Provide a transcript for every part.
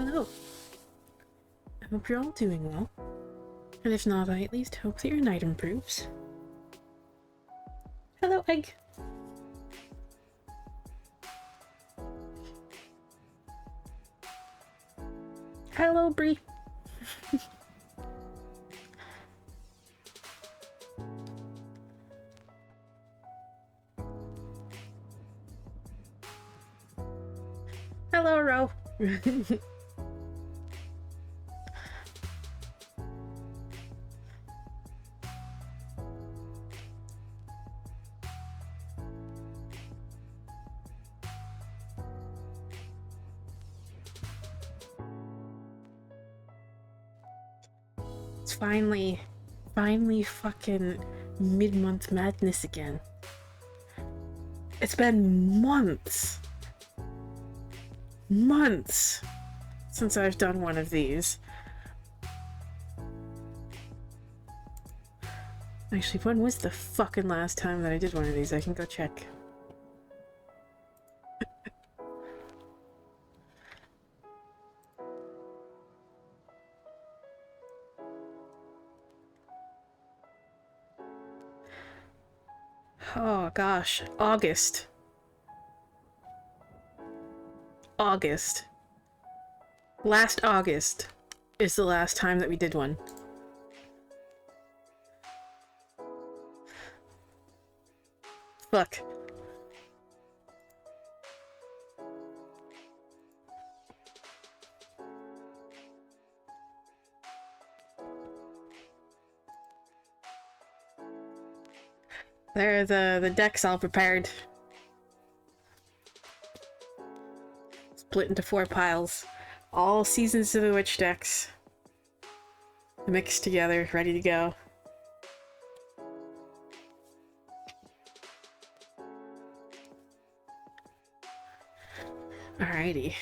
Hello. I hope you're all doing well. And if not, I at least hope that your night improves. Hello, Egg. Hello, Bree. Hello, Ro. It's finally fucking mid-month madness again. It's been months since I've done one of these. Actually, when was the fucking last time that I did one of these? I can go check. Oh gosh, August. Last August is the last time that we did one. Fuck. There, the deck's all prepared. Split into 4 piles. All Seasons of the Witch decks. Mixed together, ready to go. Alrighty.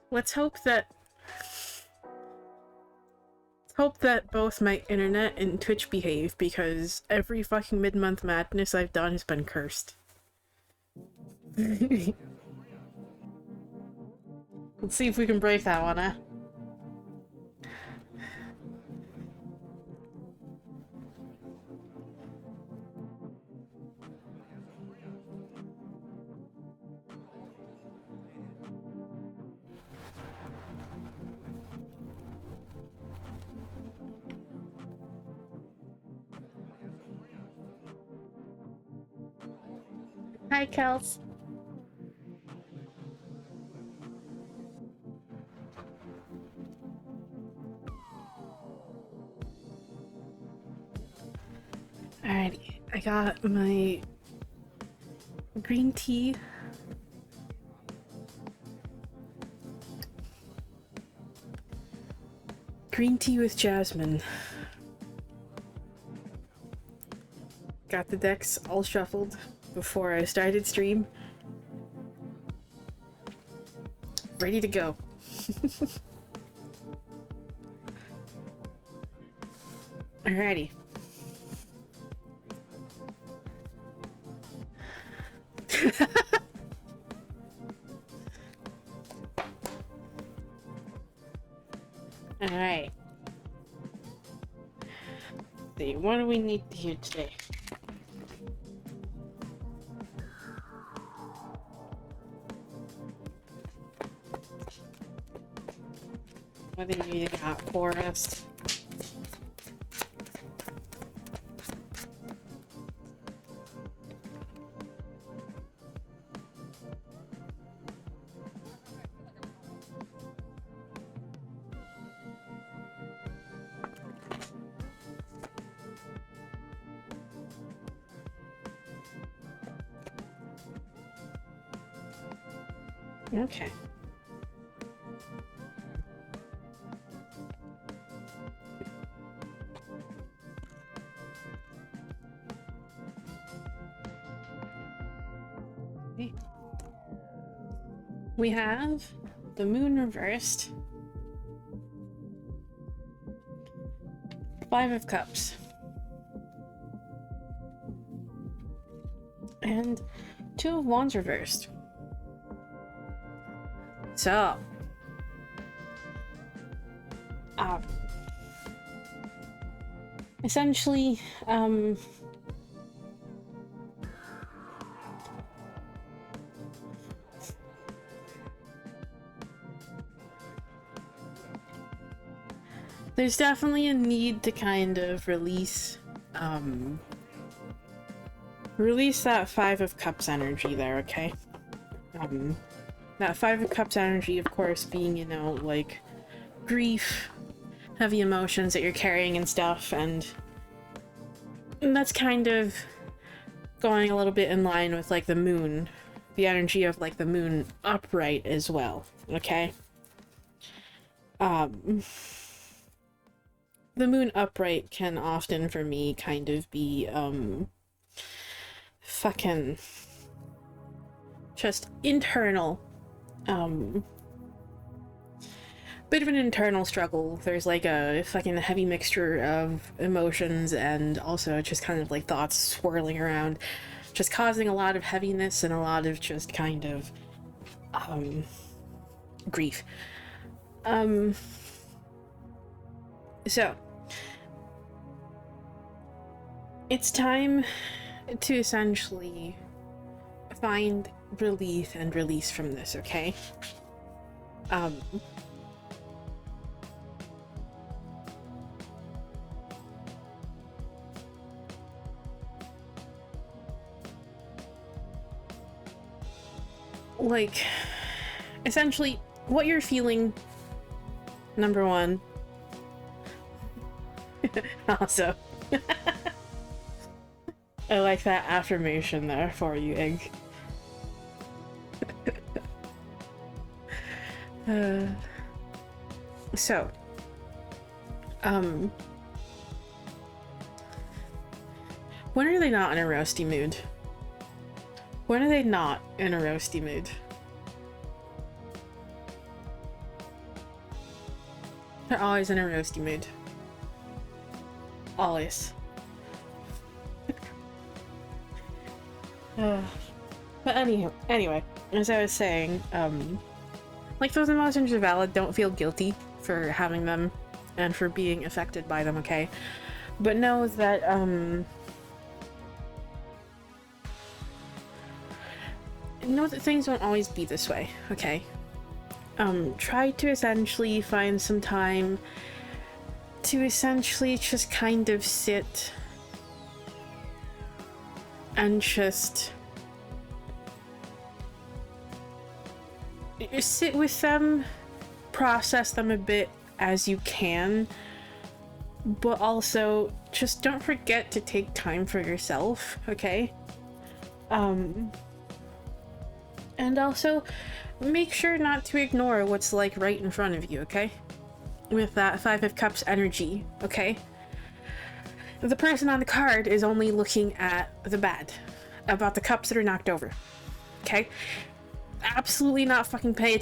Let's hope that both my internet and Twitch behave, because every fucking mid-month madness I've done has been cursed. Let's see if we can break that one, huh? Hi, Kels. Alrighty, I got my green tea. Green tea with jasmine. Got the decks all shuffled before I started stream. Ready to go. Alrighty. Alright. See, what do we need here today? What do you got for us? Okay. We have the moon reversed, 5 of Cups, and 2 of Wands reversed. So, essentially, there's definitely a need to kind of release that Five of Cups energy there, okay? That Five of Cups energy, of course, being, you know, like, grief, heavy emotions that you're carrying and stuff, and that's kind of going a little bit in line with, like, the moon, the energy of, like, the moon upright as well, okay? The moon upright can often, for me, kind of be, fucking just internal, bit of an internal struggle. There's like a fucking heavy mixture of emotions and also just kind of like thoughts swirling around, just causing a lot of heaviness and a lot of just kind of, grief. So, it's time to essentially find relief and release from this, okay? Like, essentially, what you're feeling, number one. Also, I like that affirmation there for you, Egg. So, when are they not in a roasty mood? When are they not in a roasty mood? They're always in a roasty mood. Always. But anyway, as I was saying, like, those emotions are valid. Don't feel guilty for having them and for being affected by them, okay? But know that, know that things won't always be this way, okay? Try to essentially find some time to essentially just kind of sit and just sit with them, process them a bit as you can, but also just don't forget to take time for yourself, okay? And also make sure not to ignore what's like right in front of you, okay? With that Five of Cups energy, okay? The person on the card is only looking at the bad, about the cups that are knocked over, okay? Absolutely not fucking paying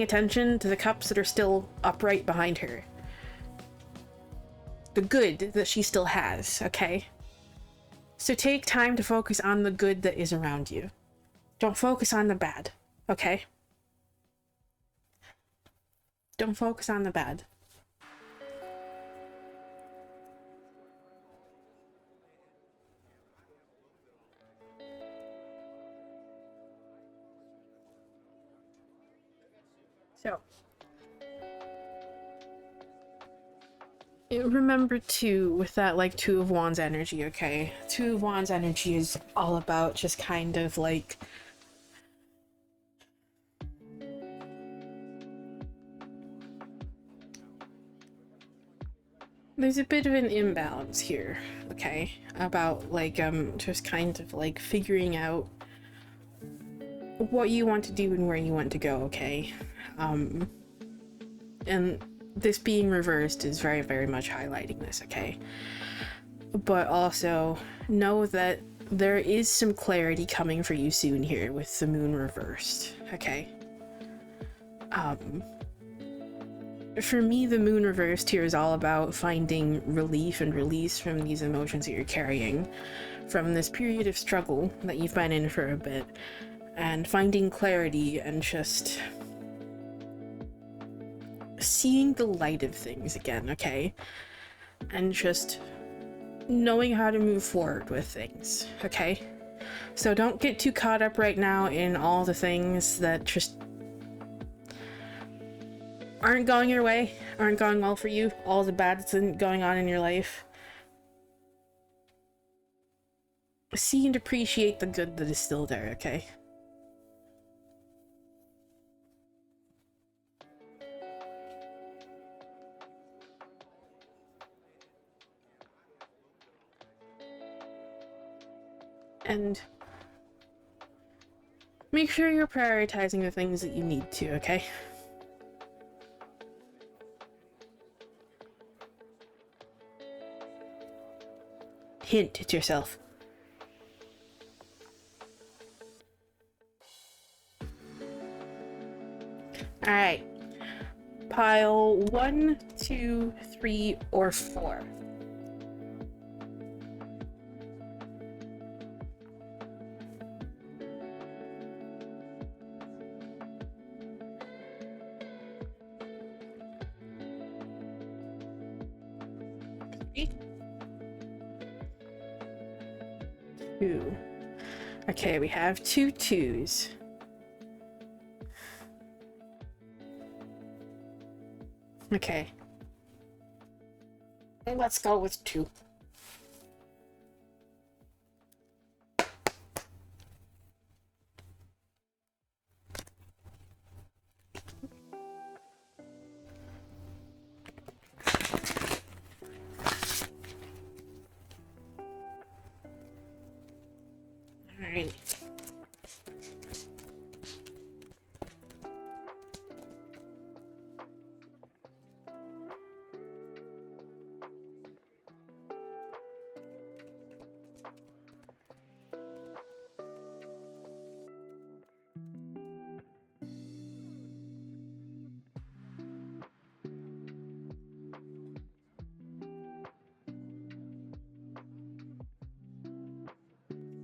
attention to the cups that are still upright behind her. The good that she still has, okay? So take time to focus on the good that is around you. Don't focus on the bad, okay? Don't focus on the bad. So, remember too, with that like Two of Wands energy, okay? Two of Wands energy is all about just kind of like there's a bit of an imbalance here, okay? About like just kind of like figuring out what you want to do and where you want to go, okay? And this being reversed is very, very much highlighting this, okay? But also know that there is some clarity coming for you soon here with the moon reversed, okay? For me, the moon reversed here is all about finding relief and release from these emotions that you're carrying, from this period of struggle that you've been in for a bit, and finding clarity and just seeing the light of things again, okay? And just knowing how to move forward with things, okay? So don't get too caught up right now in all the things that just aren't going your way, aren't going well for you, all the bad things going on in your life. See and appreciate the good that is still there, okay? And make sure you're prioritizing the things that you need to, okay? Hint at yourself. Alright. Pile 1, 2, 3, or 4. Two. Okay, we have 2 2s. Okay. Let's go with 2. Alright.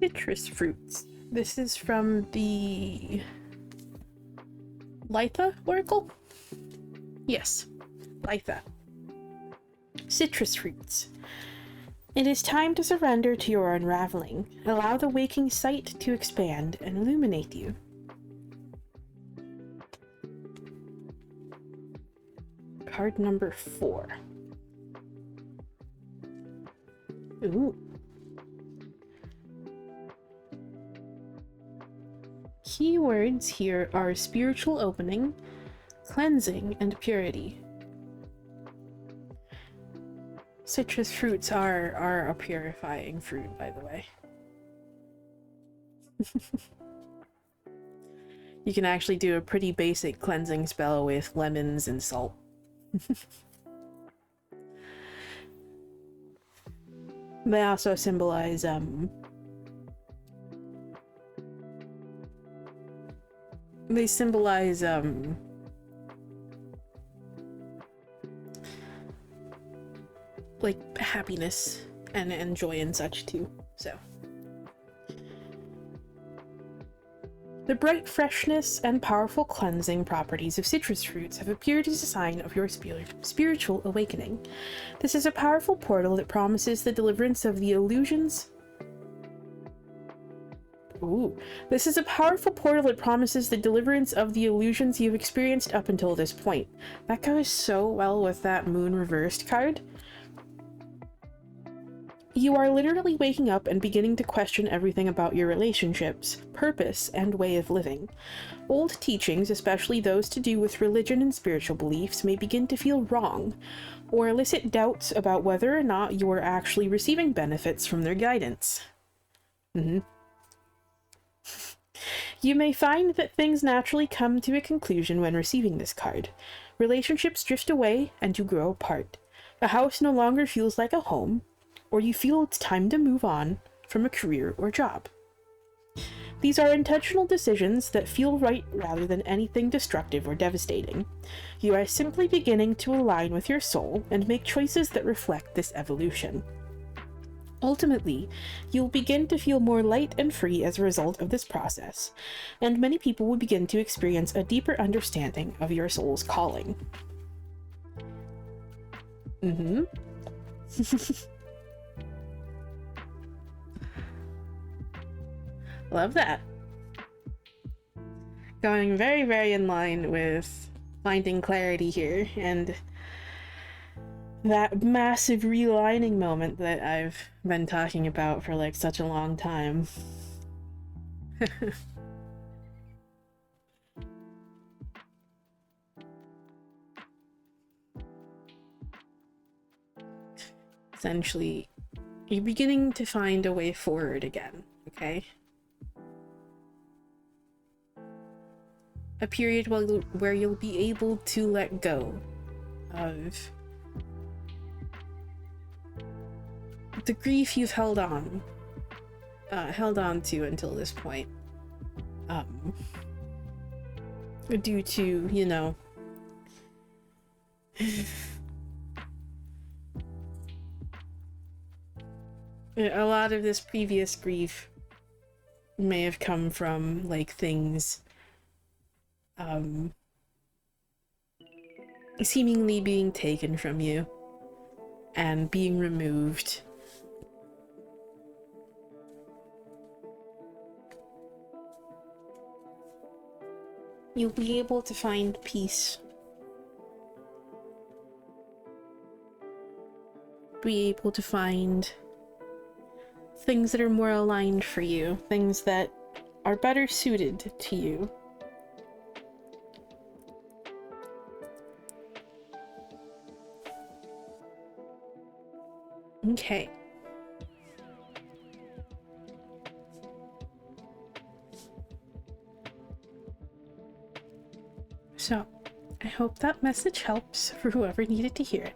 Citrus fruits. This is from the Litha Oracle? Yes, Litha. Citrus fruits. It is time to surrender to your unraveling. Allow the waking sight to expand and illuminate you. Card number 4. Ooh. Keywords here are spiritual opening, cleansing, and purity. Citrus fruits are a purifying fruit, by the way. You can actually do a pretty basic cleansing spell with lemons and salt. They also symbolize like happiness and joy and such too. So the bright freshness and powerful cleansing properties of citrus fruits have appeared as a sign of your spiritual awakening. This is a powerful portal that promises the deliverance of the illusions. This is a powerful portal that promises the deliverance of the illusions you've experienced up until this point. That goes so well with that moon reversed card. You are literally waking up and beginning to question everything about your relationships, purpose, and way of living. Old teachings, especially those to do with religion and spiritual beliefs, may begin to feel wrong, or elicit doubts about whether or not you are actually receiving benefits from their guidance. You may find that things naturally come to a conclusion when receiving this card. Relationships drift away and you grow apart. A house no longer feels like a home, or you feel it's time to move on from a career or job. These are intentional decisions that feel right rather than anything destructive or devastating. You are simply beginning to align with your soul and make choices that reflect this evolution. Ultimately, you'll begin to feel more light and free as a result of this process, and many people will begin to experience a deeper understanding of your soul's calling. Mm-hmm. Love that. Going very, very in line with finding clarity here, and that massive realigning moment that I've been talking about for like such a long time. Essentially, you're beginning to find a way forward again, okay? A period where you'll be able to let go of the grief you've held on to until this point. Due to, you know, a lot of this previous grief may have come from, like, things seemingly being taken from you and being removed. You'll be able to find peace. Be able to find things that are more aligned for you, things that are better suited to you. Okay. So, I hope that message helps for whoever needed to hear it.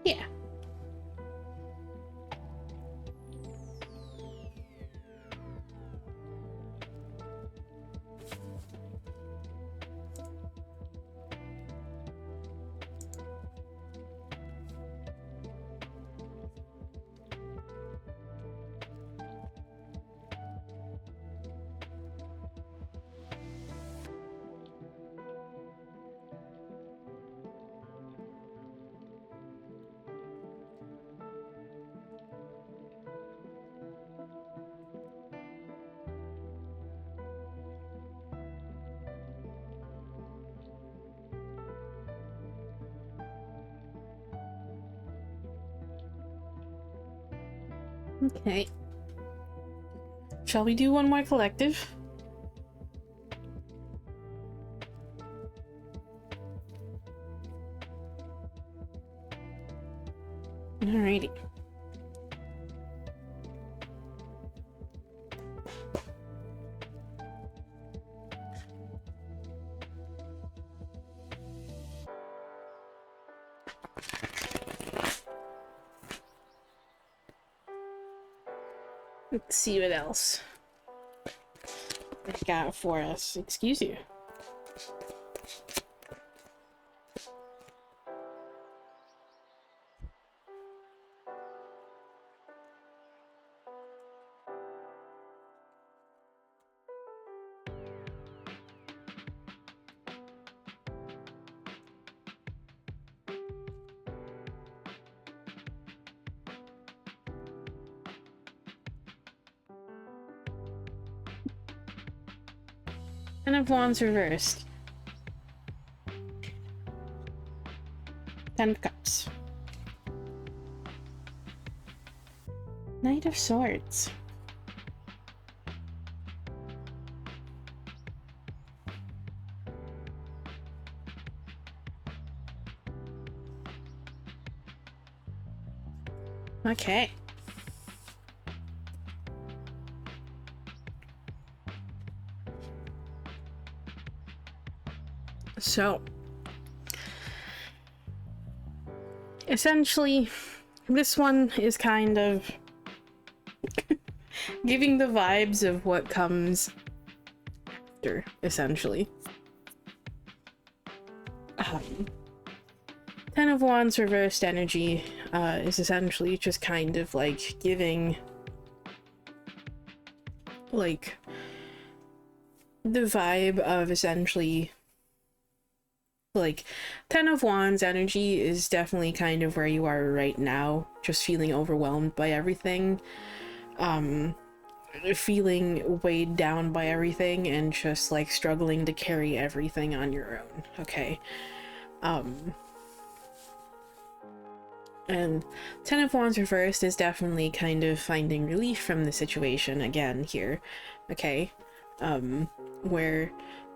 Yeah. Okay. Shall we do one more collective? Alrighty. Let's see what else I got for us. Excuse you. Ten of Wands reversed. 10 of Cups. Knight of Swords. Okay. So, essentially, this one is kind of giving the vibes of what comes after, essentially. 10 of Wands reversed energy is essentially just kind of like giving like the vibe of essentially like 10 of Wands energy is definitely kind of where you are right now, just feeling overwhelmed by everything, feeling weighed down by everything, and just like struggling to carry everything on your own, okay? And 10 of Wands reversed is definitely kind of finding relief from the situation again here, okay? Where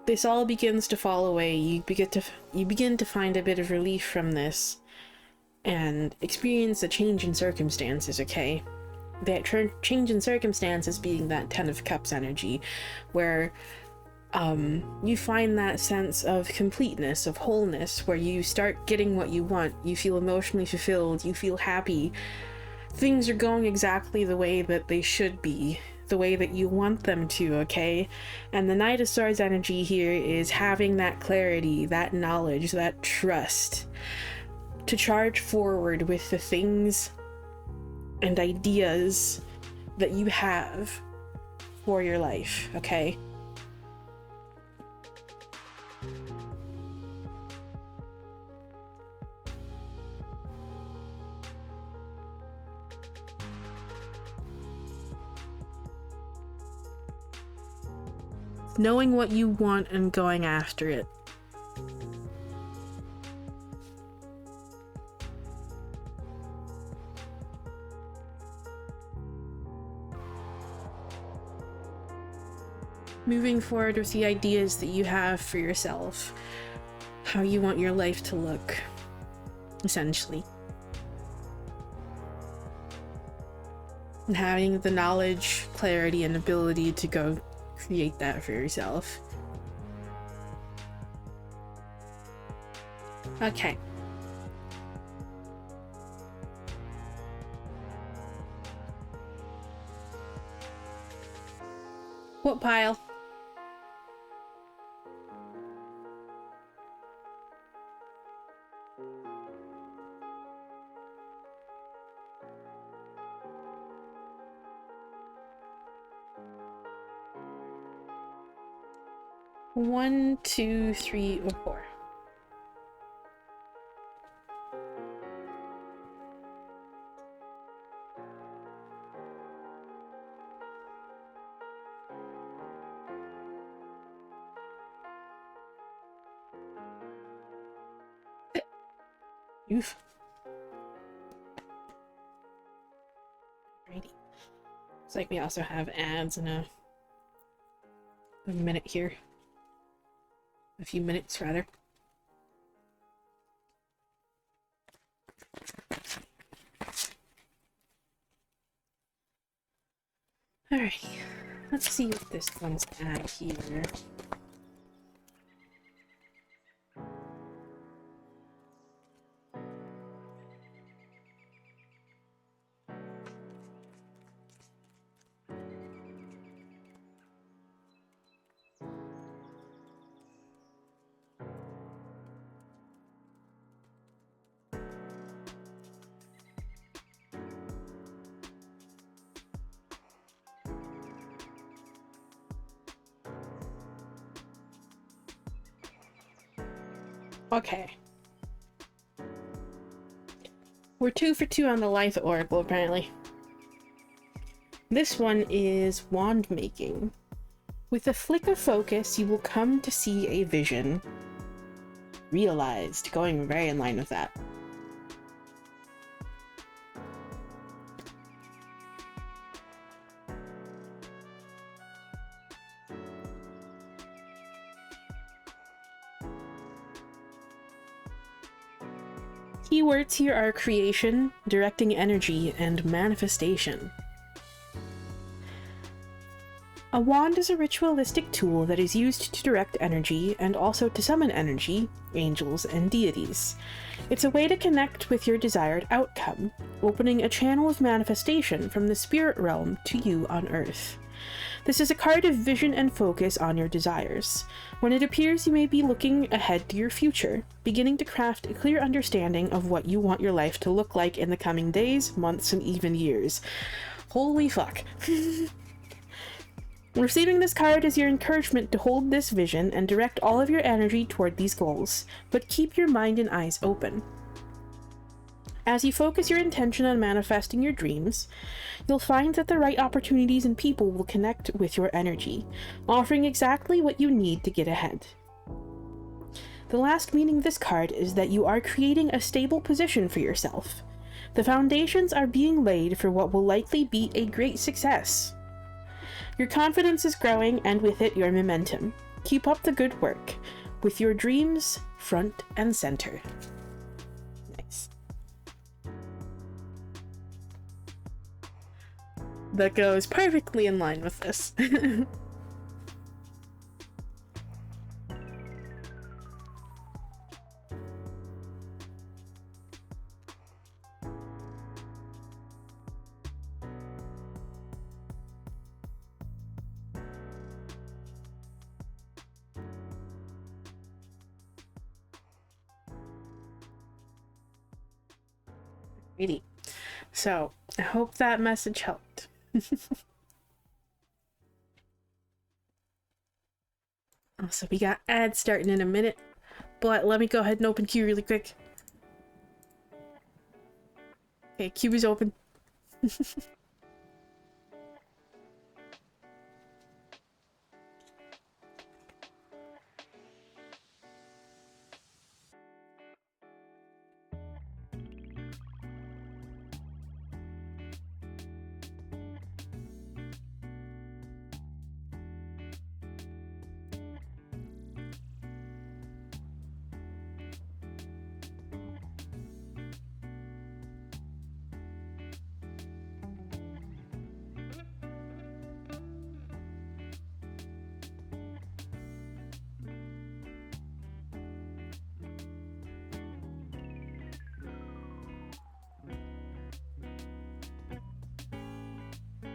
this all begins to fall away, you begin to find a bit of relief from this and experience a change in circumstances, okay? That change in circumstances being that 10 of Cups energy, where you find that sense of completeness, of wholeness, where you start getting what you want, you feel emotionally fulfilled, you feel happy, things are going exactly the way that they should be, the way that you want them to, okay? And the Knight of Swords energy here is having that clarity, that knowledge, that trust to charge forward with the things and ideas that you have for your life, okay? Knowing what you want and going after it. Moving forward with the ideas that you have for yourself, how you want your life to look, essentially. And having the knowledge, clarity, and ability to go create that for yourself. Okay. What pile? One, two, three, or four. Oof. Alrighty. Looks like we also have ads in a minute here. A few minutes, rather. Alrighty. Let's see what this one's at here. Okay. We're 2 for 2 on the Litha Oracle, apparently. This one is wand making. With a flick of focus, you will come to see a vision. Realized, going very in line with that. Keywords here are creation, directing energy, and manifestation. A wand is a ritualistic tool that is used to direct energy and also to summon energy, angels, and deities. It's a way to connect with your desired outcome, opening a channel of manifestation from the spirit realm to you on Earth. This is a card of vision and focus on your desires. When it appears, you may be looking ahead to your future, beginning to craft a clear understanding of what you want your life to look like in the coming days, months, and even years. Holy fuck. Receiving this card is your encouragement to hold this vision and direct all of your energy toward these goals, but keep your mind and eyes open. As you focus your intention on manifesting your dreams, you'll find that the right opportunities and people will connect with your energy, offering exactly what you need to get ahead. The last meaning of this card is that you are creating a stable position for yourself. The foundations are being laid for what will likely be a great success. Your confidence is growing, and with it, your momentum. Keep up the good work, with your dreams front and center. Nice. That goes perfectly in line with this. Alrighty. So, I hope that message helped. So we got ads starting in a minute, but let me go ahead and open queue really quick. Okay, queue is open.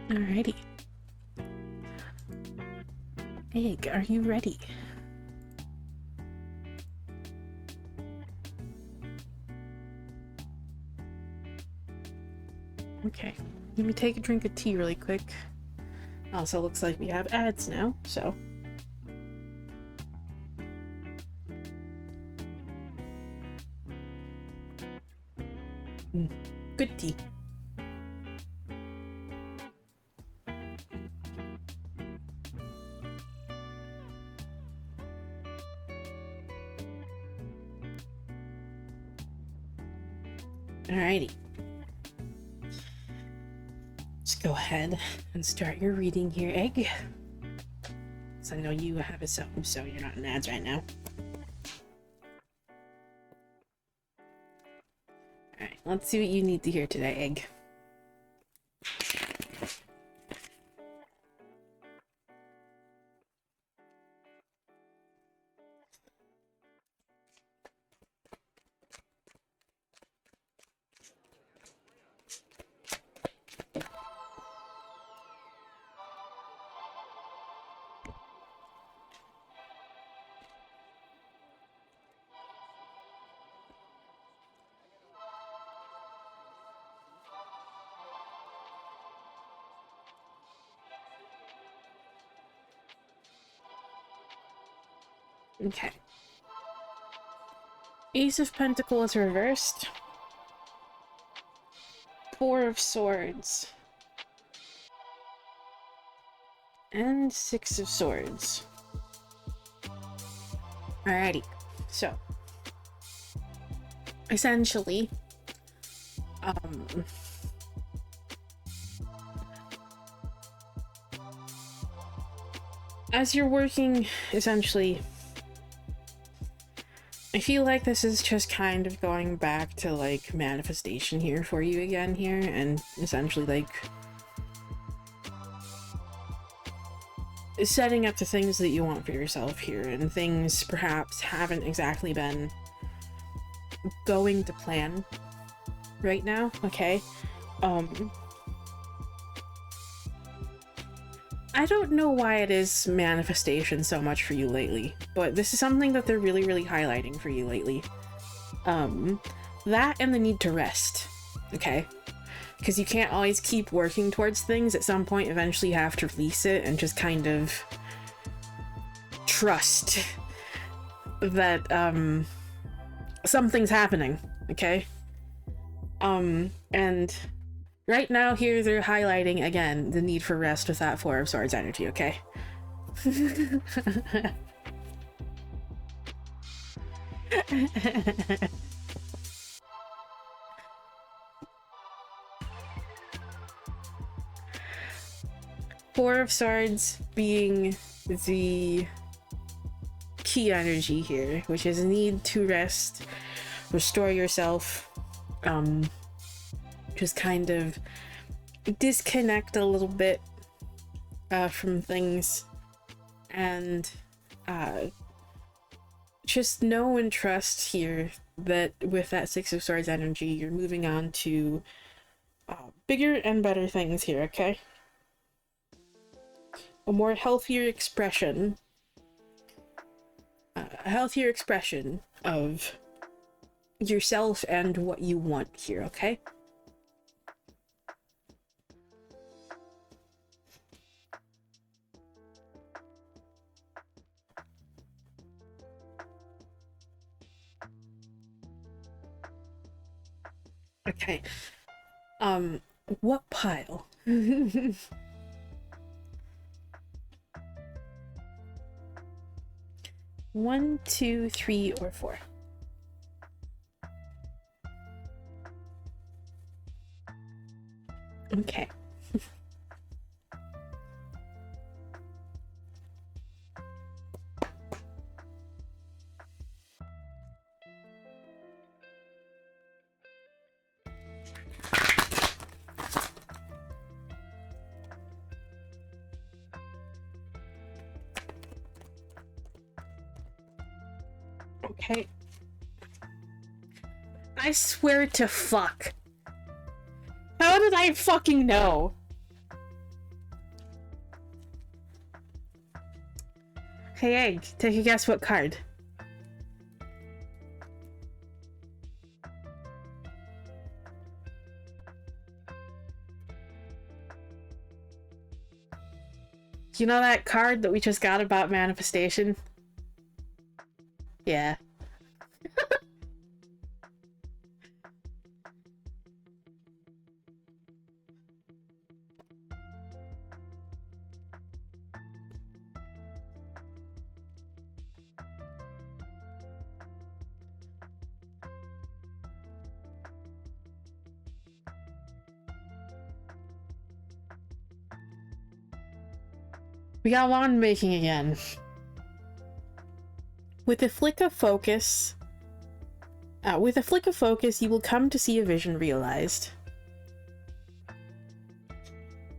Alrighty. Egg, are you ready? Okay, let me take a drink of tea really quick. Also looks like we have ads now, so. Good tea. Alrighty. Let's go ahead and start your reading here, Egg. So I know you have a sub, so you're not in ads right now. Alright, let's see what you need to hear today, Egg. Okay. Ace of Pentacles reversed. Four of Swords. And Six of Swords. Alrighty. So, essentially, as you're working, essentially, I feel like this is just kind of going back to, like, manifestation here for you again here, and essentially, like, setting up the things that you want for yourself here, and things perhaps haven't exactly been going to plan right now, okay? I don't know why it is manifestation so much for you lately, but this is something that they're really, really highlighting for you lately. That and the need to rest, okay? Because you can't always keep working towards things. At some point, eventually you have to release it and just kind of trust that, something's happening, okay? And right now here they're highlighting, again, the need for rest with that Four of Swords energy, okay? Four of Swords being the key energy here, which is a need to rest, restore yourself, just kind of disconnect a little bit from things, and just know and trust here that with that Six of Swords energy, you're moving on to bigger and better things here, okay? A more healthier expression. A healthier expression of yourself and what you want here, okay? Okay. What pile? 1, 2, 3, or 4? Okay. Okay. I swear to fuck. How did I fucking know? Hey Egg, take a guess what card. You know that card that we just got about manifestation? Yeah. We got wand making again. With a flick of focus, you will come to see a vision realized.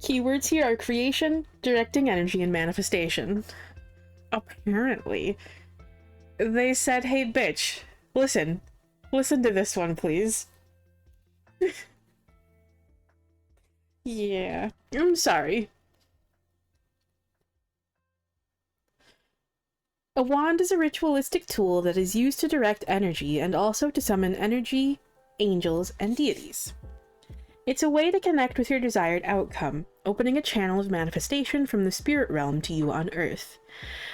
Keywords here are creation, directing energy, and manifestation. Apparently. They said, hey bitch, listen to this one, please. Yeah, I'm sorry. A wand is a ritualistic tool that is used to direct energy and also to summon energy, angels, and deities. It's a way to connect with your desired outcome, opening a channel of manifestation from the spirit realm to you on Earth.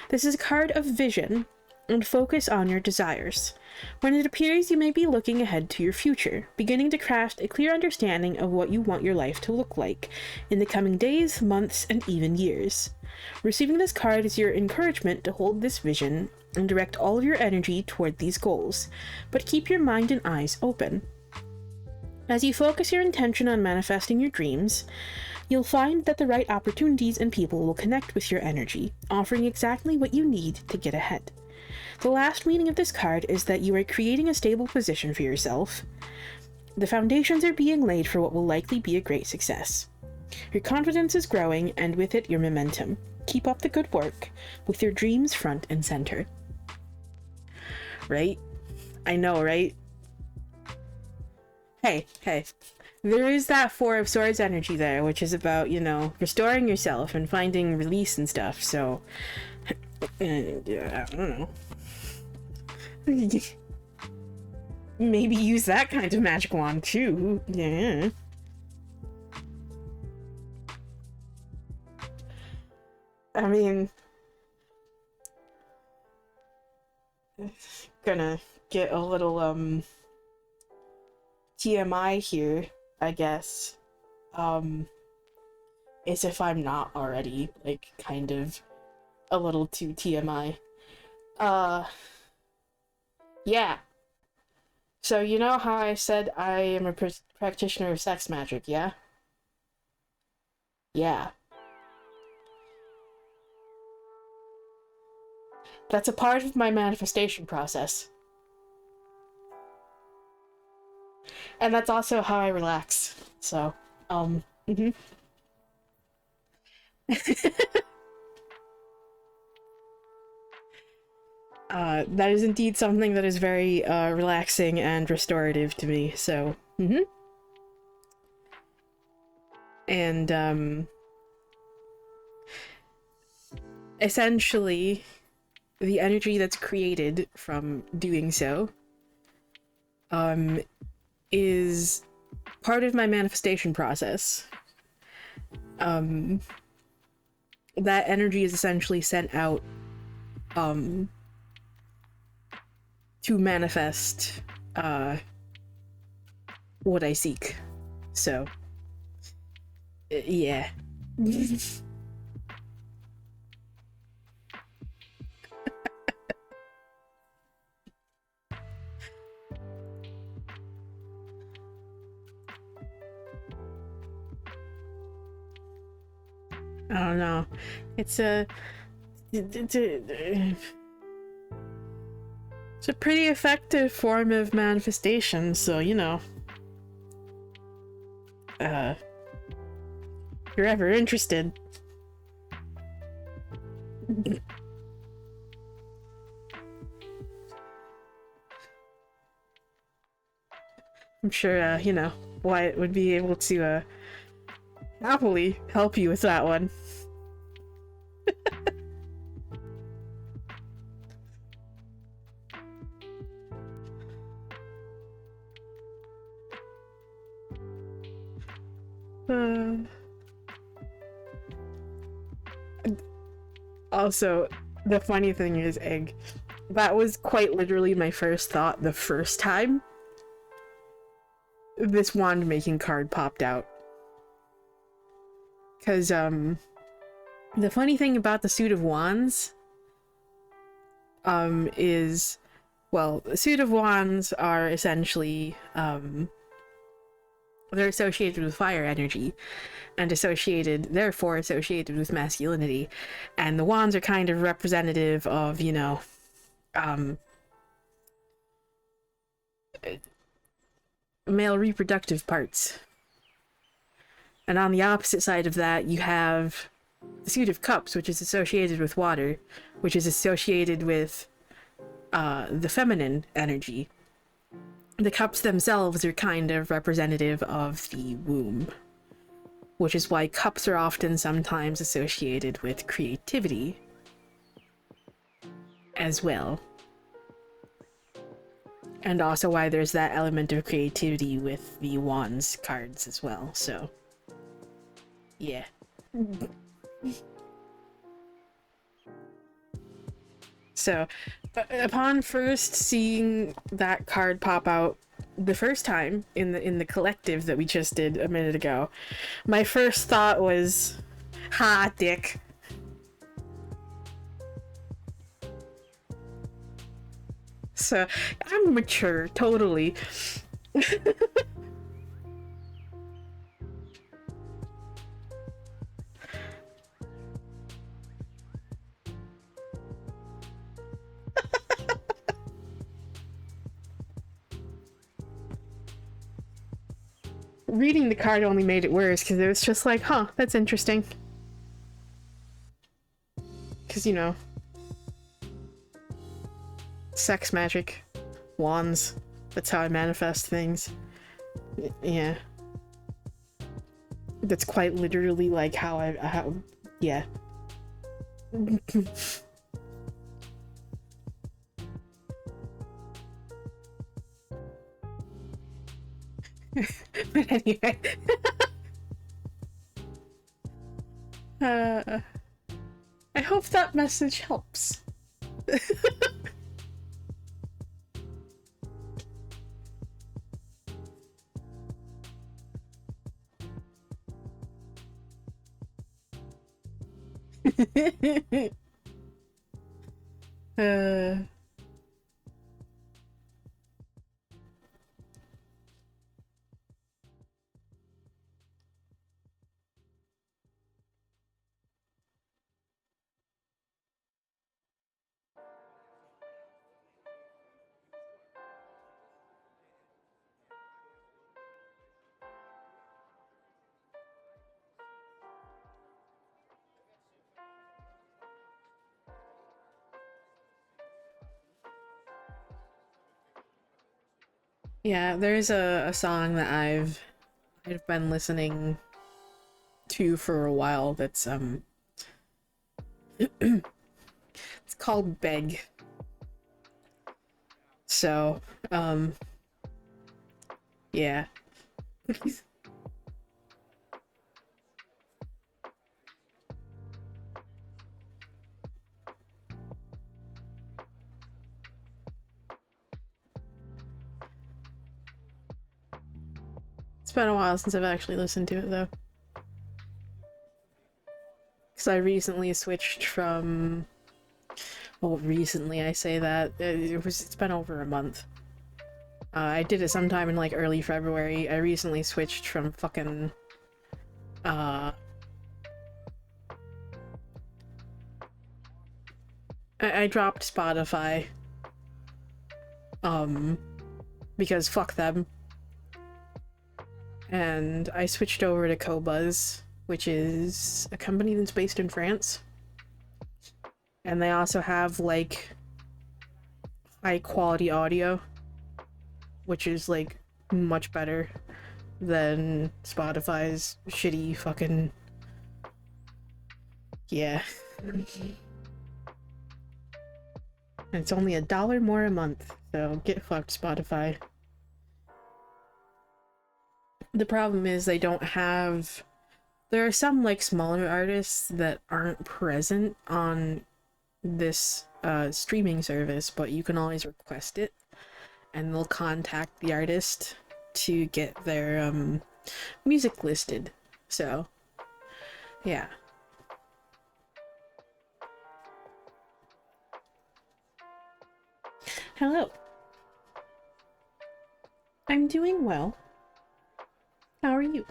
This is a card of vision and focus on your desires. When it appears, you may be looking ahead to your future, beginning to craft a clear understanding of what you want your life to look like in the coming days, months, and even years. Receiving this card is your encouragement to hold this vision and direct all of your energy toward these goals, but keep your mind and eyes open. As you focus your intention on manifesting your dreams, you'll find that the right opportunities and people will connect with your energy, offering exactly what you need to get ahead. The last meaning of this card is that you are creating a stable position for yourself. The foundations are being laid for what will likely be a great success. Your confidence is growing, and with it, your momentum. Keep up the good work, with your dreams front and center. Right? I know, right? Hey. There is that Four of Swords energy there, which is about, you know, restoring yourself and finding release and stuff, so... I don't know. Maybe use that kind of magic wand, too. Yeah. I mean... Gonna get a little, TMI here, I guess. As if I'm not already, like, kind of a little too TMI. Yeah. So, you know how I said I am a practitioner of sex magic, yeah? Yeah. That's a part of my manifestation process. And that's also how I relax. So, that is indeed something that is very, relaxing and restorative to me, so, And, essentially, the energy that's created from doing so, is part of my manifestation process. That energy is essentially sent out, to manifest, what I seek. So, yeah. I don't know. It's a pretty effective form of manifestation, so, you know. If you're ever interested. I'm sure, you know, Wyatt would be able to, happily help you with that one. Also, the funny thing is, Egg, that was quite literally my first thought the first time this wand making card popped out. Because, the funny thing about the suit of wands, is, well, the suit of wands are essentially, they're associated with fire energy, and therefore associated with masculinity, and the wands are kind of representative of, you know, male reproductive parts. And on the opposite side of that, you have the suit of cups, which is associated with water, which is associated with, the feminine energy. The cups themselves are kind of representative of the womb, which is why cups are often sometimes associated with creativity as well. And also why there's that element of creativity with the wands cards as well, so yeah. So, upon first seeing that card pop out the first time in the collective that we just did a minute ago, my first thought was, ha, dick. So, I'm mature, totally. reading the card only made it worse, because it was just like, huh, that's interesting. Because, you know, sex magic, wands, that's how I manifest things. Yeah. That's quite literally like how yeah. But anyway. I hope that message helps. Yeah, there's a song that I've been listening to for a while that's it's called Beg. So, yeah. It's been a while since I've actually listened to it though. Because I recently switched from... Well, recently I say that. It's been over a month. I did it sometime in like early February. I recently switched from fucking... I dropped Spotify. Because fuck them. And I switched over to Qobuz, which is a company that's based in France. And they also have, like, high quality audio, which is, like, much better than Spotify's shitty fucking... Yeah. And it's only $1 more a month, so get fucked, Spotify. The problem is they don't have... There are some, like, smaller artists that aren't present on this streaming service, but you can always request it, and they'll contact the artist to get their music listed. So, yeah. Hello. I'm doing well. How are you?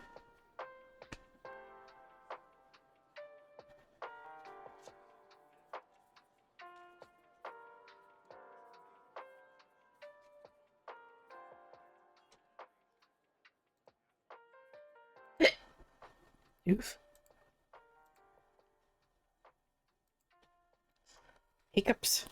Oof. Hiccups.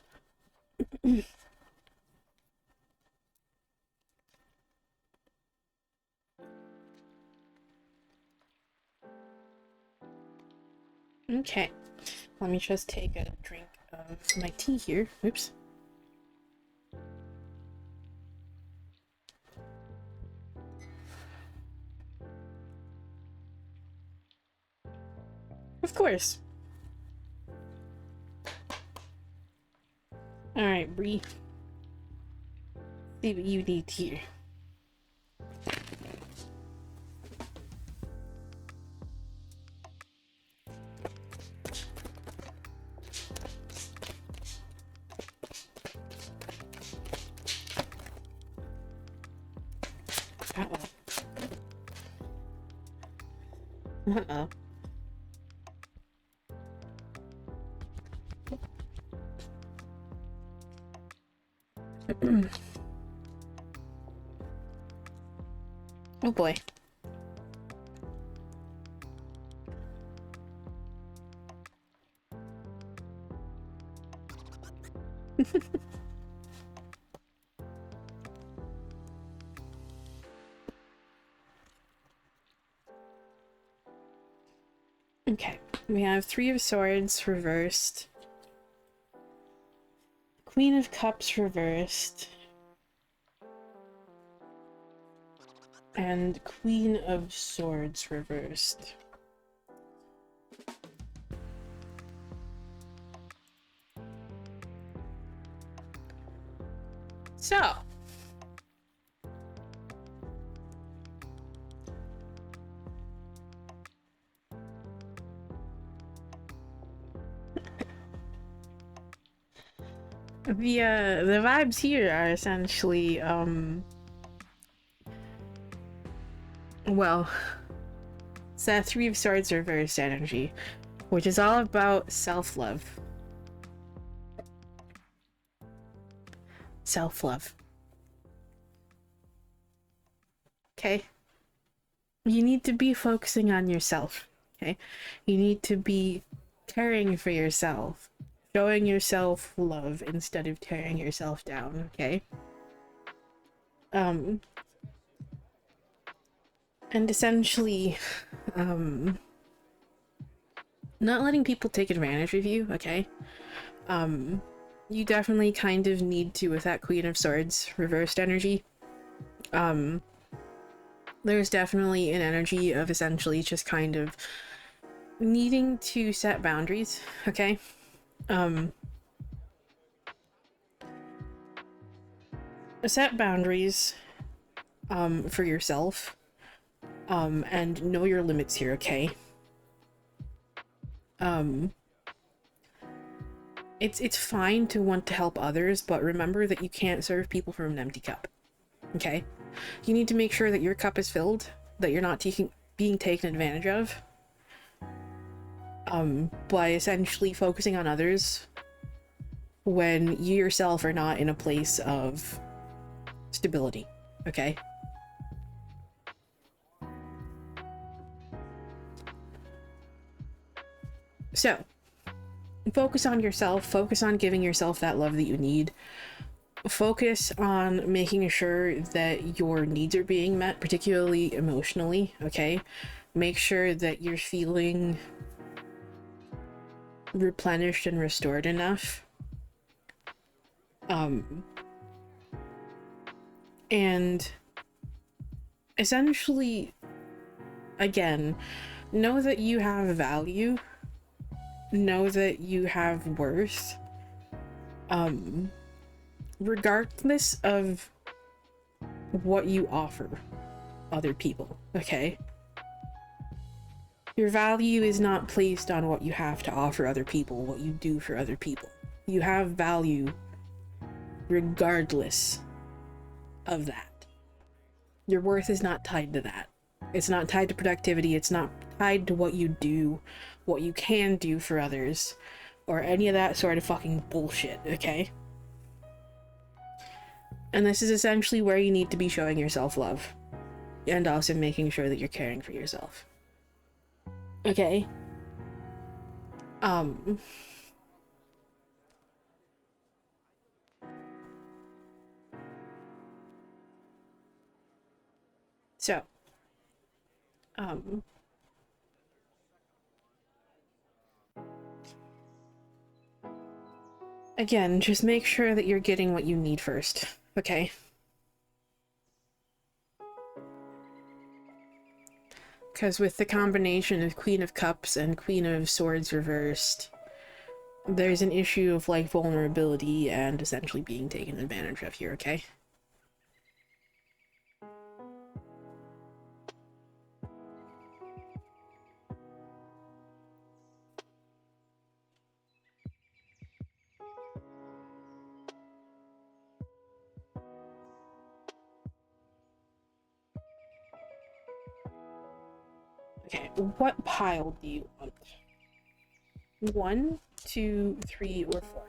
Okay. Let me just take a drink of my tea here. Oops. Of course. Alright, Bree. See what you need here. Uh-oh. Oh boy. Okay, we have Three of Swords reversed, Queen of Cups reversed, and Queen of Swords reversed. So, the vibes here are essentially well, it's that Three of Swords reversed energy, which is all about self-love. Self-love. Okay? You need to be focusing on yourself, okay? You need to be caring for yourself, showing yourself love instead of tearing yourself down, okay? And essentially, not letting people take advantage of you, okay? You definitely kind of need to, with that Queen of Swords reversed energy, there's definitely an energy of essentially just kind of needing to set boundaries, okay? Set boundaries for yourself, and know your limits here, okay? It's fine to want to help others, but remember that you can't serve people from an empty cup, okay? You need to make sure that your cup is filled, that you're not being taken advantage of, by essentially focusing on others when you yourself are not in a place of stability, okay? So, focus on yourself, focus on giving yourself that love that you need, focus on making sure that your needs are being met, particularly emotionally, okay? Make sure that you're feeling replenished and restored enough. And essentially, again, know that you have value, know that you have worth, regardless of what you offer other people, okay? Your value is not placed on what you have to offer other people, what you do for other people. You have value regardless of that. Your worth is not tied to that. It's not tied to productivity, it's not tied to what you do, what you can do for others, or any of that sort of fucking bullshit, okay? And this is essentially where you need to be showing yourself love, and also making sure that you're caring for yourself. Okay? So, again, just make sure that you're getting what you need first, okay? Because with the combination of Queen of Cups and Queen of Swords reversed, there's an issue of, like, vulnerability and essentially being taken advantage of here, okay? Okay, what pile do you want? 1, 2, 3, or 4?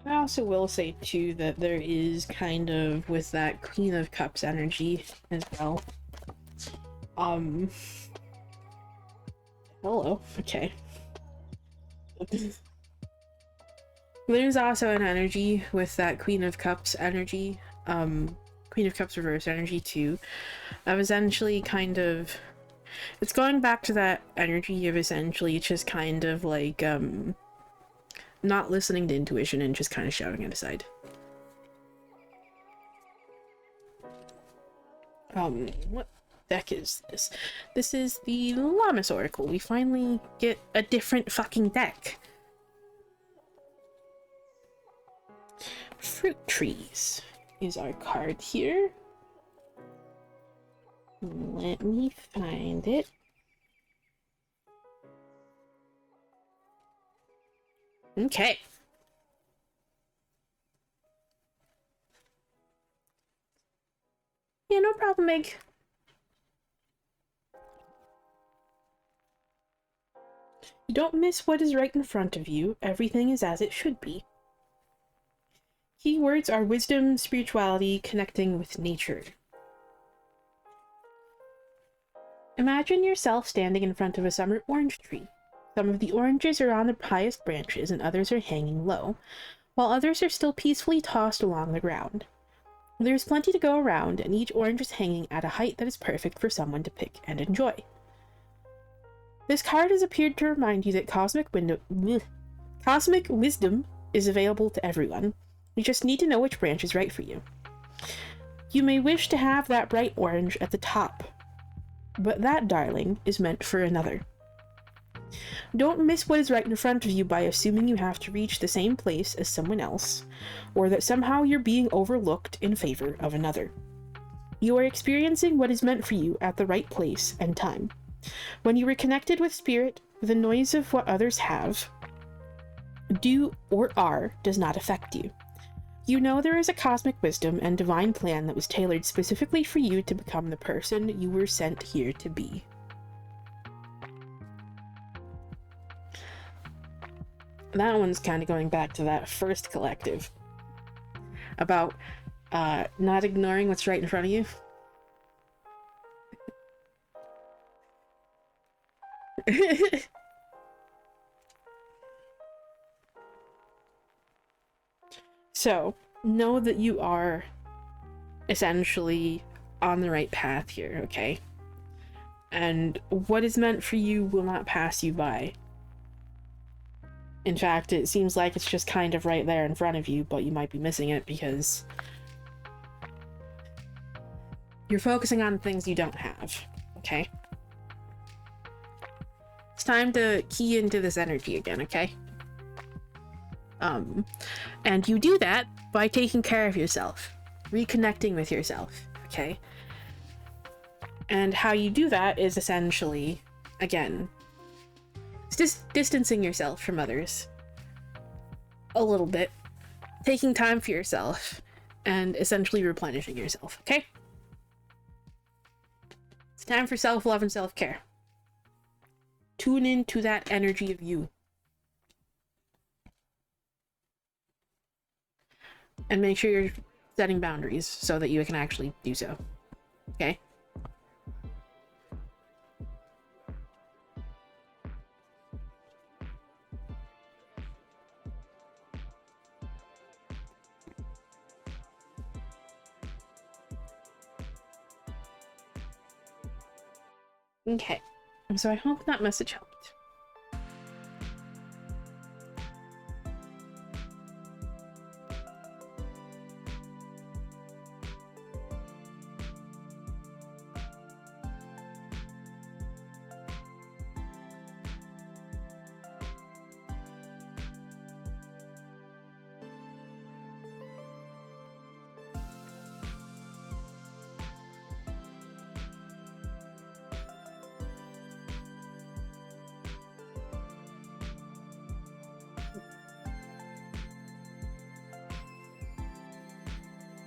I also will say too that there is kind of with that Queen of Cups energy as well. Hello. Okay. There's also an energy with that Queen of Cups energy, Queen of Cups reverse energy too, of essentially kind of, it's going back to that energy of essentially just kind of like, not listening to intuition and just kind of shouting it aside. What deck is this? This is the Lammas Oracle. We finally get a different fucking deck. Fruit trees is our card here. Let me find it. Okay. Yeah, no problem, Meg. You don't miss what is right in front of you. Everything is as it should be. Keywords are wisdom, spirituality, connecting with nature. Imagine yourself standing in front of a summer orange tree. Some of the oranges are on the highest branches and others are hanging low, while others are still peacefully tossed along the ground. There is plenty to go around, and each orange is hanging at a height that is perfect for someone to pick and enjoy. This card has appeared to remind you that cosmic wisdom is available to everyone. You just need to know which branch is right for you. You may wish to have that bright orange at the top, but that, darling, is meant for another. Don't miss what is right in front of you by assuming you have to reach the same place as someone else, or that somehow you're being overlooked in favor of another. You are experiencing what is meant for you at the right place and time. When you are connected with spirit, the noise of what others have, do, or are does not affect you. You know there is a cosmic wisdom and divine plan that was tailored specifically for you to become the person you were sent here to be. That one's kind of going back to that first collective about not ignoring what's right in front of you. So, know that you are essentially on the right path here, okay? And what is meant for you will not pass you by. In fact, it seems like it's just kind of right there in front of you, but you might be missing it because you're focusing on things you don't have, okay? It's time to key into this energy again, okay? And you do that by taking care of yourself, reconnecting with yourself, okay? And how you do that is essentially, again, distancing yourself from others a little bit, taking time for yourself, and essentially replenishing yourself, okay? It's time for self-love and self-care. Tune into that energy of you. And make sure you're setting boundaries so that you can actually do so. Okay? Okay. So I hope that message helped.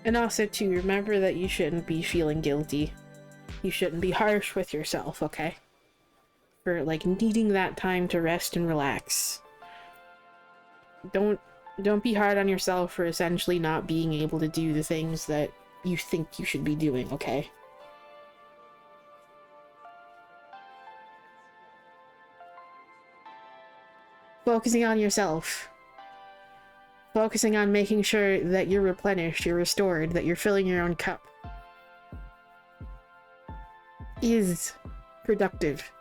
And also, too, remember that you shouldn't be feeling guilty. You shouldn't be harsh with yourself, okay? For, like, needing that time to rest and relax. Don't Don't be hard on yourself for essentially not being able to do the things that you think you should be doing, okay? Focusing on yourself. Focusing on making sure that you're replenished, you're restored, that you're filling your own cup is productive.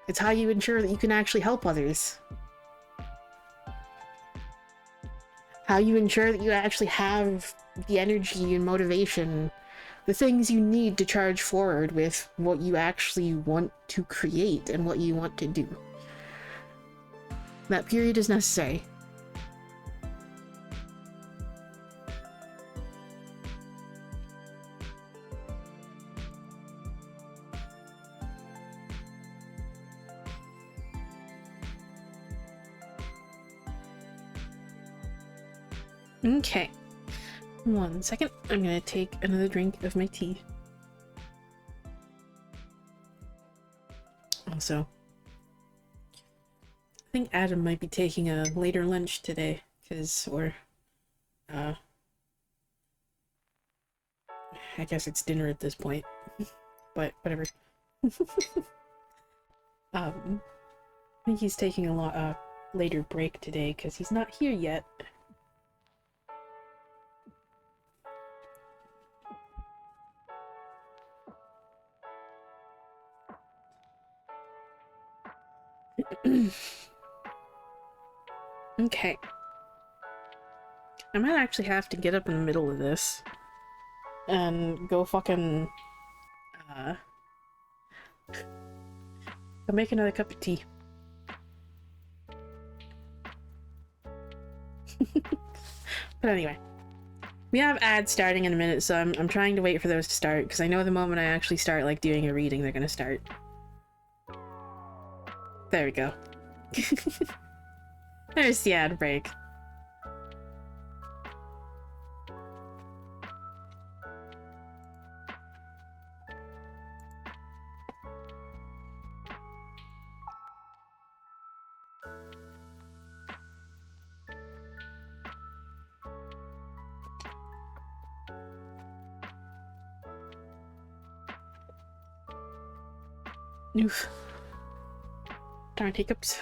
It's how you ensure that you can actually help others. How you ensure that you actually have the energy and motivation, the things you need to charge forward with what you actually want to create and what you want to do. That period is necessary. Okay. 1 second. I'm gonna take another drink of my tea. Also, I think Adam might be taking a later lunch today, I guess it's dinner at this point, but whatever. I think he's taking a later break today because he's not here yet. Okay. I might actually have to get up in the middle of this and go fucking go make another cup of tea. But anyway, we have ads starting in a minute, so I'm trying to wait for those to start because I know the moment I actually start like doing a reading, they're gonna start. There we go. There's the ad break. Oof. Darn hiccups.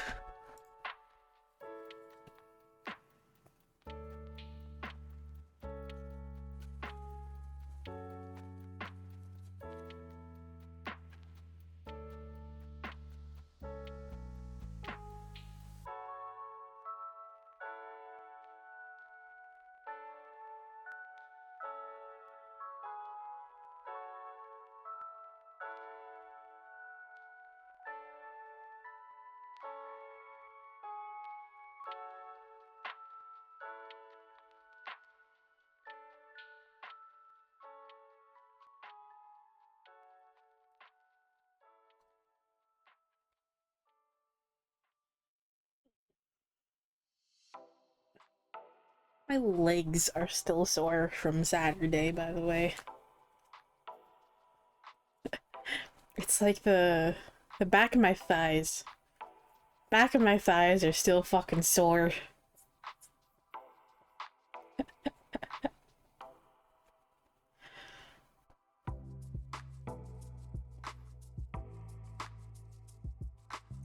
My legs are still sore from Saturday, by the way. It's like the back of my thighs. Back of my thighs are still fucking sore.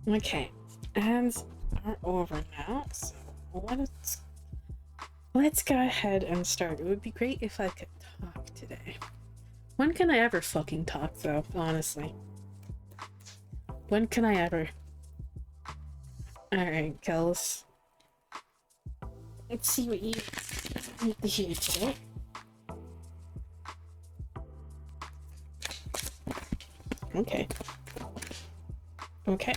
Okay, ads are over now, so let's go ahead and start. It would be great if I could talk today. When can I ever fucking talk, though, honestly? When can I ever? Alright, Kels. Let's see what you need to hear today. Okay. Okay.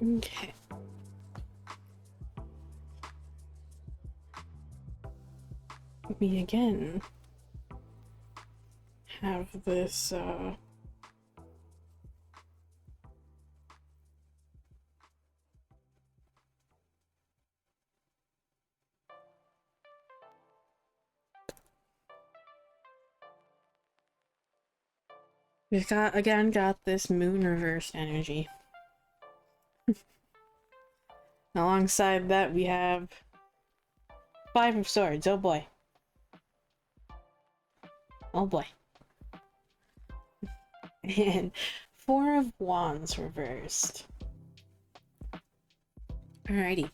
Okay. We again have this, we've got this moon reversed energy. Alongside that, we have Five of Swords. Oh boy. Oh boy. And Four of Wands reversed. Alrighty.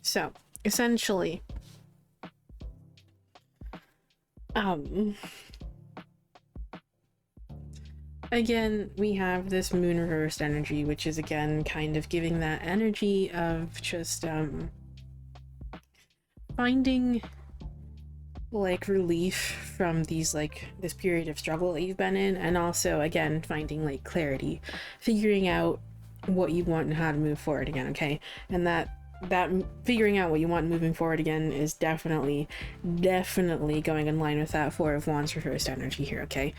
So, essentially, again, we have this moon reversed energy, which is again kind of giving that energy of just, finding, like, relief from these, like, this period of struggle that you've been in, and also, again, finding, like, clarity, figuring out what you want and how to move forward again, okay? And that figuring out what you want moving forward again is definitely going in line with that Four of Wands reversed energy here, okay?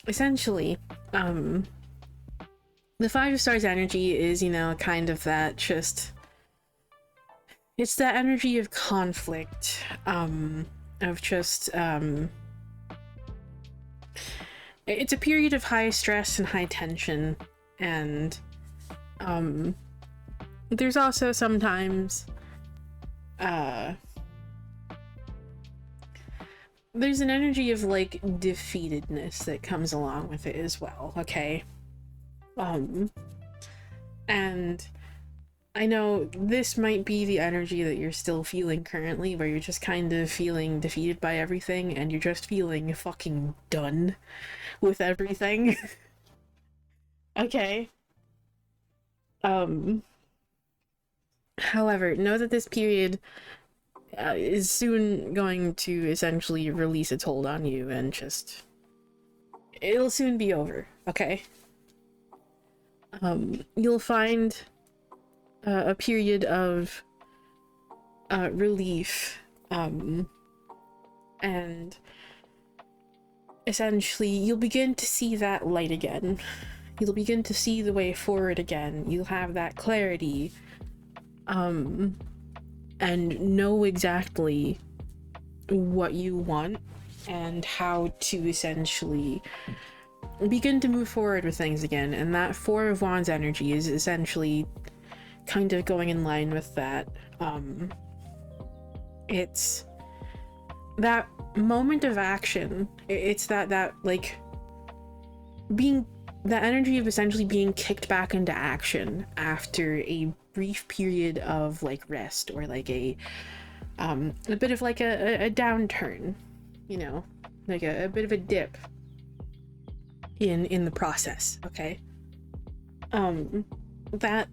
Essentially, the Five of Stars energy is, you know, kind of that just, it's that energy of conflict, of just, it's a period of high stress and high tension, and, there's also sometimes, there's an energy of, like, defeatedness that comes along with it as well, okay? And I know this might be the energy that you're still feeling currently, where you're just kind of feeling defeated by everything, and you're just feeling fucking done with everything. Okay? However, know that this period is soon going to essentially release its hold on you, and just, it'll soon be over, okay? You'll find a period of relief, and essentially you'll begin to see that light again. You'll begin to see the way forward again. You'll have that clarity, and know exactly what you want and how to essentially begin to move forward with things again. And that Four of Wands energy is essentially kind of going in line with that. It's that moment of action. It's that like being, the energy of essentially being kicked back into action after a brief period of like rest, or like a bit of like a downturn, you know, like a bit of a dip in the process, okay? That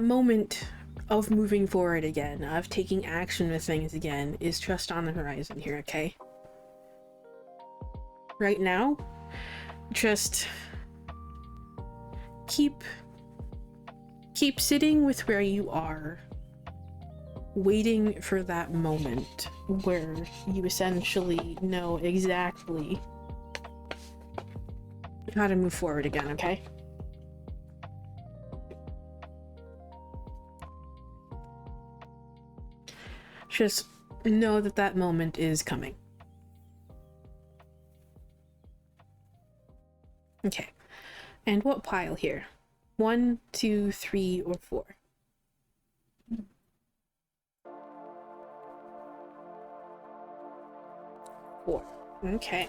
moment of moving forward again, of taking action with things again, is just on the horizon here, okay? Right now, just keep sitting with where you are, waiting for that moment where you essentially know exactly how to move forward again, okay? Just know that that moment is coming. Okay. And what pile here? 1, 2, 3, or 4? 4. Okay.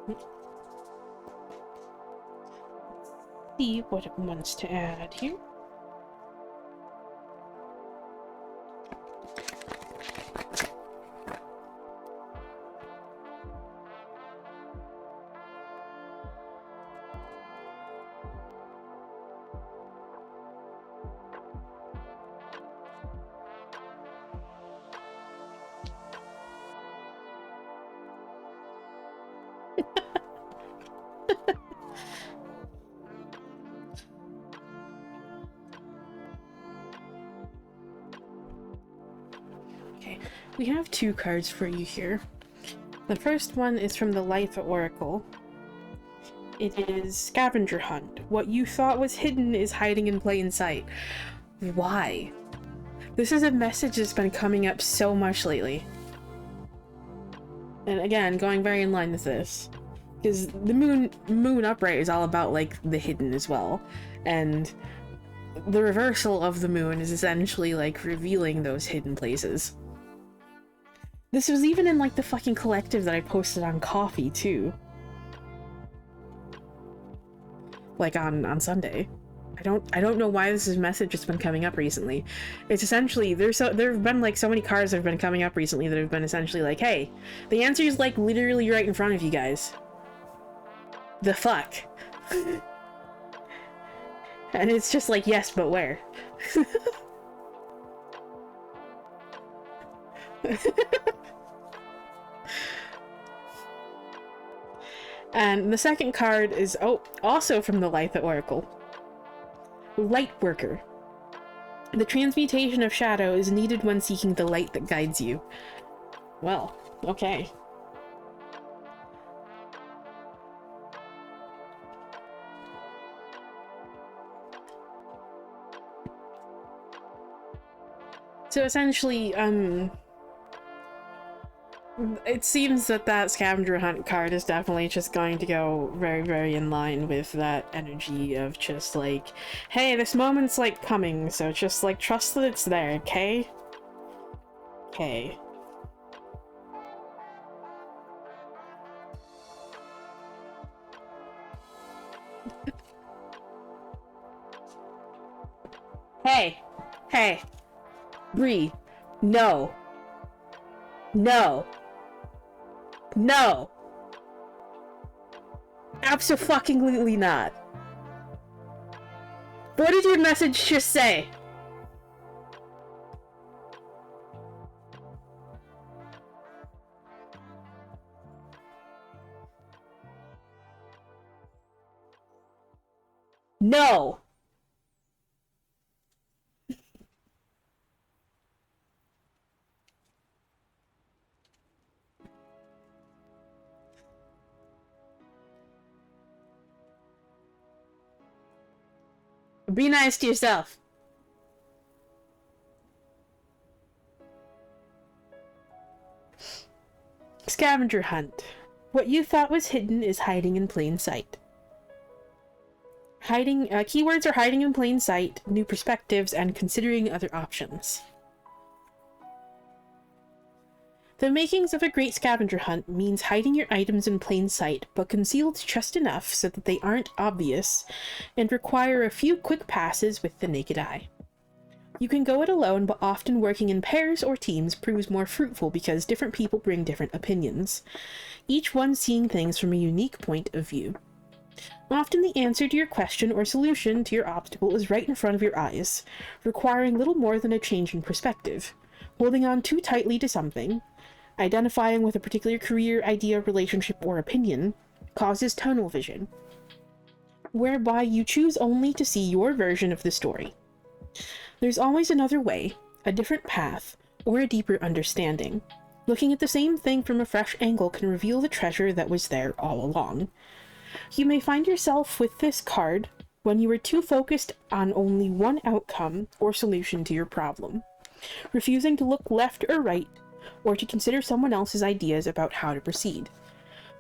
Let's see what it wants to add here. We have two cards for you here. The first one is from the Litha Oracle. It is Scavenger Hunt. What you thought was hidden is hiding in plain sight. Why? This is a message that's been coming up so much lately. And again, going very in line with this. Because the moon upright is all about, like, the hidden as well. And the reversal of the moon is essentially, like, revealing those hidden places. This was even in, like, the fucking collective that I posted on Coffee, too. Like, on Sunday. I don't know why this message has been coming up recently. It's essentially, there have been, like, so many cards that have been coming up recently that have been essentially like, hey, the answer is, like, literally right in front of you guys. The fuck? And it's just like, yes, but where? And the second card is, also from the Litha Oracle. Lightworker. The transmutation of shadow is needed when seeking the light that guides you. Well, okay. So essentially, it seems that Scavenger Hunt card is definitely just going to go very, very in line with that energy of just like, hey, this moment's like coming, so just like trust that it's there, okay? Okay. Hey, Bree, no. No. No. Abso-fucking-lutely not. What did your message just say? No. Be nice to yourself. Scavenger Hunt. What you thought was hidden is hiding in plain sight. Keywords are hiding in plain sight, new perspectives, and considering other options. The makings of a great scavenger hunt means hiding your items in plain sight, but concealed just enough so that they aren't obvious, and require a few quick passes with the naked eye. You can go it alone, but often working in pairs or teams proves more fruitful because different people bring different opinions, each one seeing things from a unique point of view. Often the answer to your question or solution to your obstacle is right in front of your eyes, requiring little more than a change in perspective. Holding on too tightly to something, identifying with a particular career, idea, relationship, or opinion, causes tunnel vision, whereby you choose only to see your version of the story. There's always another way, a different path, or a deeper understanding. Looking at the same thing from a fresh angle can reveal the treasure that was there all along. You may find yourself with this card when you are too focused on only one outcome or solution to your problem, refusing to look left or right, or to consider someone else's ideas about how to proceed.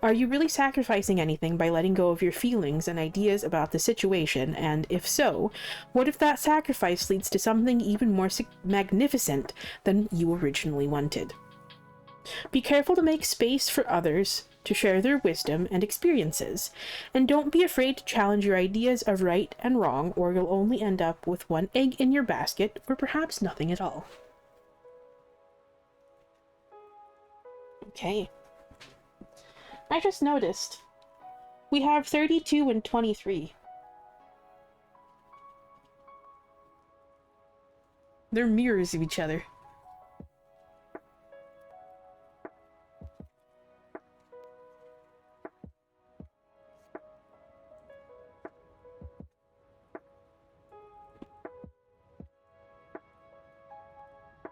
Are you really sacrificing anything by letting go of your feelings and ideas about the situation, and if so, what if that sacrifice leads to something even more magnificent than you originally wanted? Be careful to make space for others to share their wisdom and experiences, and don't be afraid to challenge your ideas of right and wrong, or you'll only end up with one egg in your basket, or perhaps nothing at all. Okay. I just noticed. We have 32 and 23. They're mirrors of each other.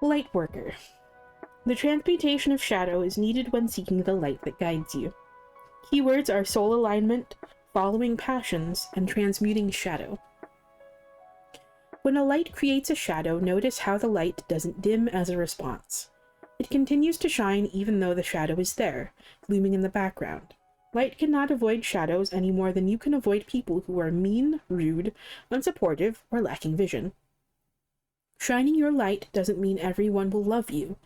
Lightworker. The transmutation of shadow is needed when seeking the light that guides you. Keywords are soul alignment, following passions, and transmuting shadow. When a light creates a shadow, notice how the light doesn't dim as a response. It continues to shine even though the shadow is there, looming in the background. Light cannot avoid shadows any more than you can avoid people who are mean, rude, unsupportive, or lacking vision. Shining your light doesn't mean everyone will love you.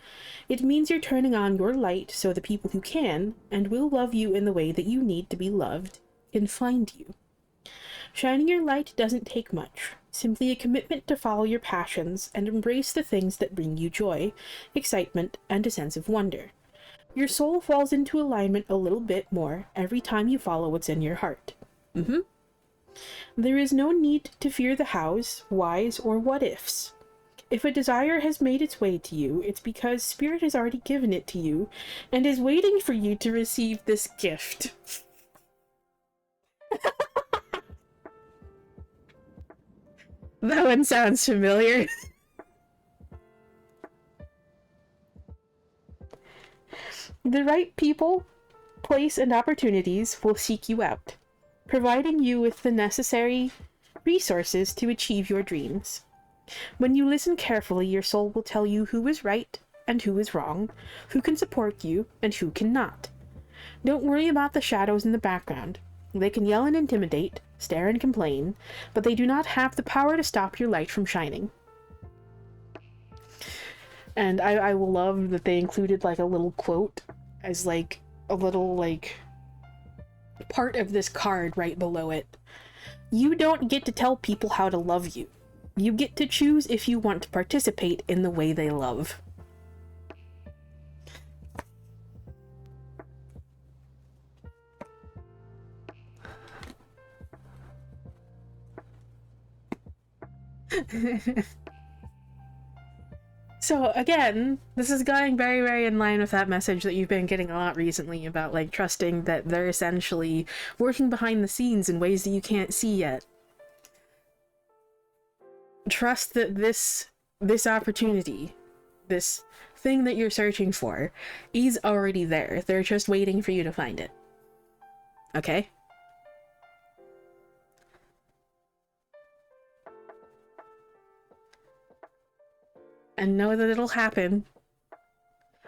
It means you're turning on your light so the people who can, and will love you in the way that you need to be loved, can find you. Shining your light doesn't take much, simply a commitment to follow your passions and embrace the things that bring you joy, excitement, and a sense of wonder. Your soul falls into alignment a little bit more every time you follow what's in your heart. There is no need to fear the hows, whys, or what-ifs. If a desire has made its way to you, it's because Spirit has already given it to you and is waiting for you to receive this gift. That one sounds familiar. The right people, place, and opportunities will seek you out, providing you with the necessary resources to achieve your dreams. When you listen carefully, your soul will tell you who is right and who is wrong, who can support you and who cannot. Don't worry about the shadows in the background. They can yell and intimidate, stare and complain, but they do not have the power to stop your light from shining. And I love that they included like a little quote as like a little like part of this card right below it. You don't get to tell people how to love you. You get to choose if you want to participate in the way they love. So again, this is going very, very in line with that message that you've been getting a lot recently about like trusting that they're essentially working behind the scenes in ways that you can't see yet. Trust that this opportunity, this thing that you're searching for, is already there. They're just waiting for you to find it. Okay? And know that it'll happen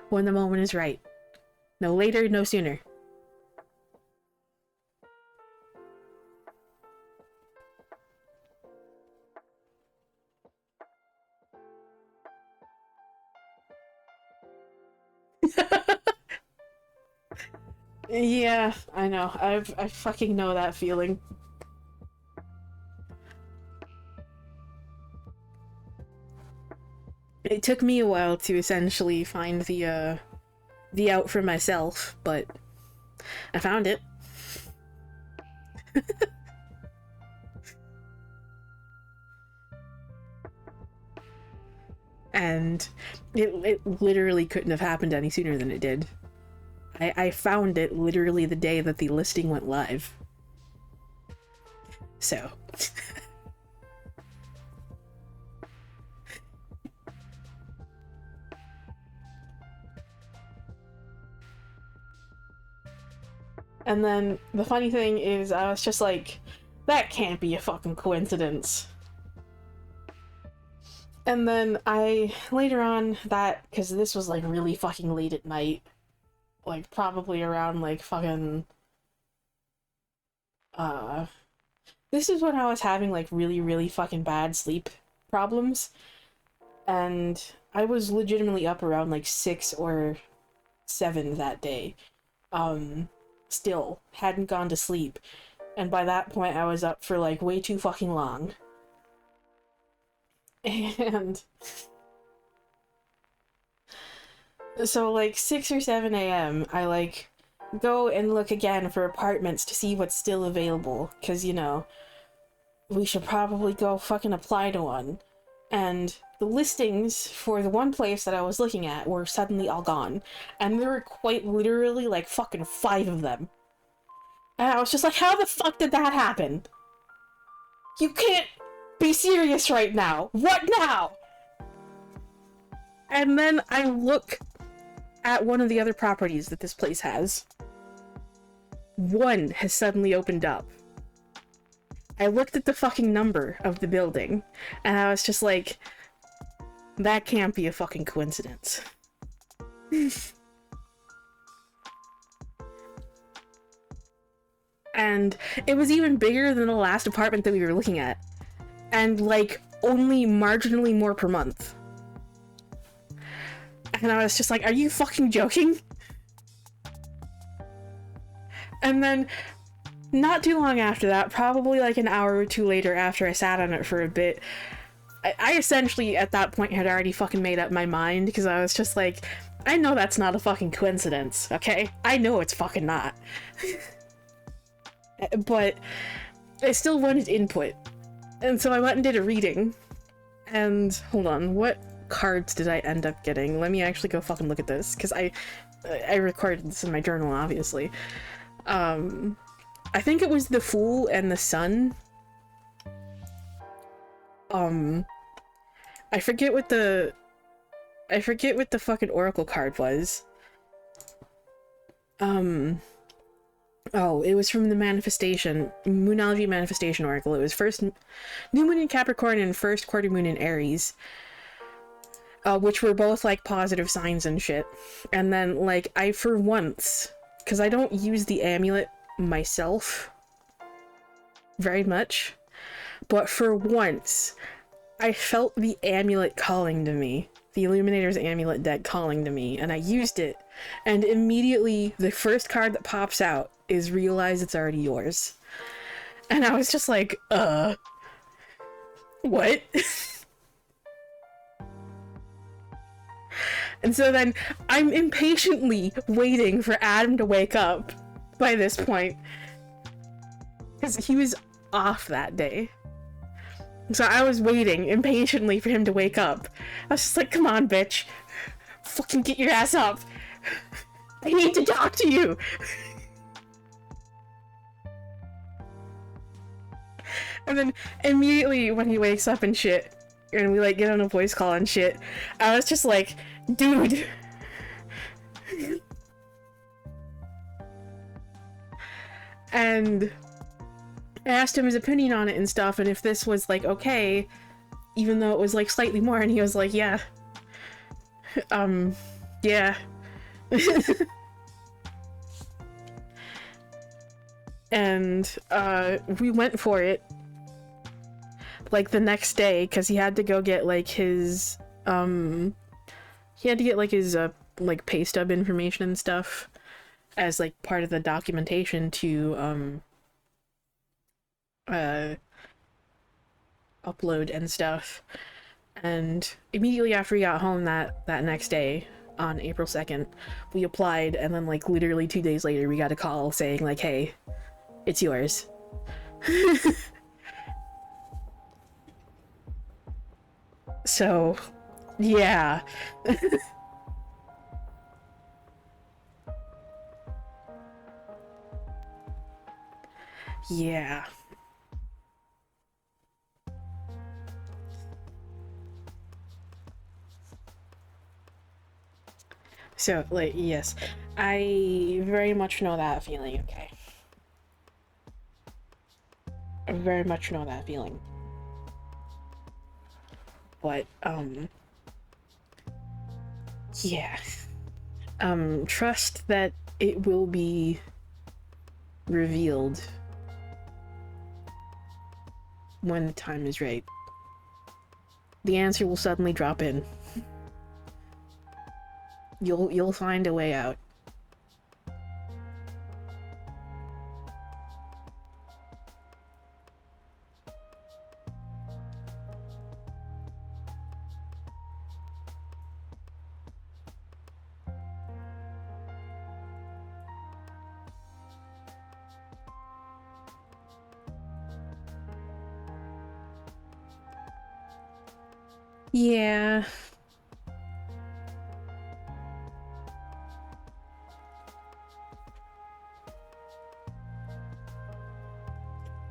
when the moment is right. No later, no sooner. Yeah, I know. I fucking know that feeling. It took me a while to essentially find the out for myself, but I found it. And it literally couldn't have happened any sooner than it did. I found it literally the day that the listing went live. So. And then the funny thing is I was just like, that can't be a fucking coincidence. And then later on that, because this was like really fucking late at night, like probably around like fucking, this is when I was having like really, really fucking bad sleep problems. And I was legitimately up around like 6 or 7 that day. Still hadn't gone to sleep. And by that point I was up for like way too fucking long. And so like 6 or 7 a.m. I like go and look again for apartments to see what's still available, because you know we should probably go fucking apply to one. And the listings for the one place that I was looking at were suddenly all gone, and there were quite literally like fucking 5 of them. And I was just like, how the fuck did that happen? You can't be serious right now. What now? And then I look at one of the other properties that this place has, one has suddenly opened up. I looked at the fucking number of the building, and I was just like, that can't be a fucking coincidence. And it was even bigger than the last apartment that we were looking at. And, like, only marginally more per month. And I was just like, are you fucking joking? And then, not too long after that, probably like an hour or two later after I sat on it for a bit, I essentially, at that point, had already fucking made up my mind, because I was just like, I know that's not a fucking coincidence, okay? I know it's fucking not. But I still wanted input. And so I went and did a reading. And, hold on, what cards did I end up getting? Let me actually go fucking look at this, because I recorded this in my journal, obviously. I think it was the Fool and the Sun. I forget what the fucking Oracle card was. Oh, it was from the manifestation, Moonology Manifestation Oracle. It was first new moon in Capricorn and first quarter moon in Aries. Which were both, like, positive signs and shit. And then, like, I, for once, because I don't use the amulet myself very much, but for once, I felt the amulet calling to me. The Illuminator's amulet deck calling to me, and I used it. And immediately, the first card that pops out is Realize It's Already Yours. And I was just like, what? And so then, I'm impatiently waiting for Adam to wake up by this point. Because he was off that day. So I was waiting impatiently for him to wake up. I was just like, come on, bitch. Fucking get your ass up. I need to talk to you. And then immediately when he wakes up and shit, and we, like, get on a voice call and shit, I was just like, dude. And I asked him his opinion on it and stuff, and if this was, like, okay, even though it was, like, slightly more, and he was like, yeah. Yeah. And, we went for it, like, the next day, because he had to go get, like, his, he had to get, like, his, like, pay stub information and stuff as, like, part of the documentation to, upload and stuff. And immediately after we got home that next day, on April 2nd, we applied, and then, like, literally 2 days later we got a call saying, like, hey, it's yours. So, yeah. Yeah. So, like, yes, I very much know that feeling, okay? I very much know that feeling. But, yeah. Trust that it will be revealed when the time is right. The answer will suddenly drop in. You'll find a way out. Yeah.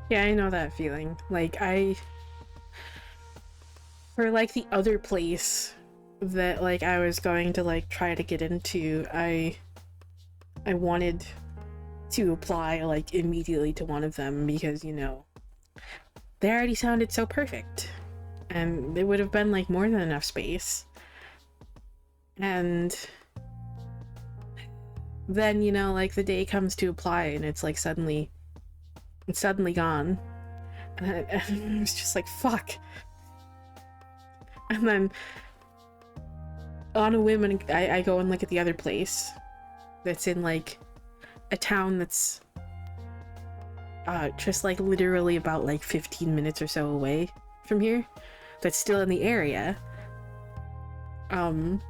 Yeah, I know that feeling. Like, for, like, the other place, that like I was going to like try to get into, I wanted to apply like immediately to one of them because, you know, they already sounded so perfect. And it would have been like more than enough space. And then, you know, like the day comes to apply and it's like suddenly gone. And it was just like, fuck. And then on a whim, I go and look at the other place that's in like a town that's just like literally about like 15 minutes or so away from here, that's still in the area. And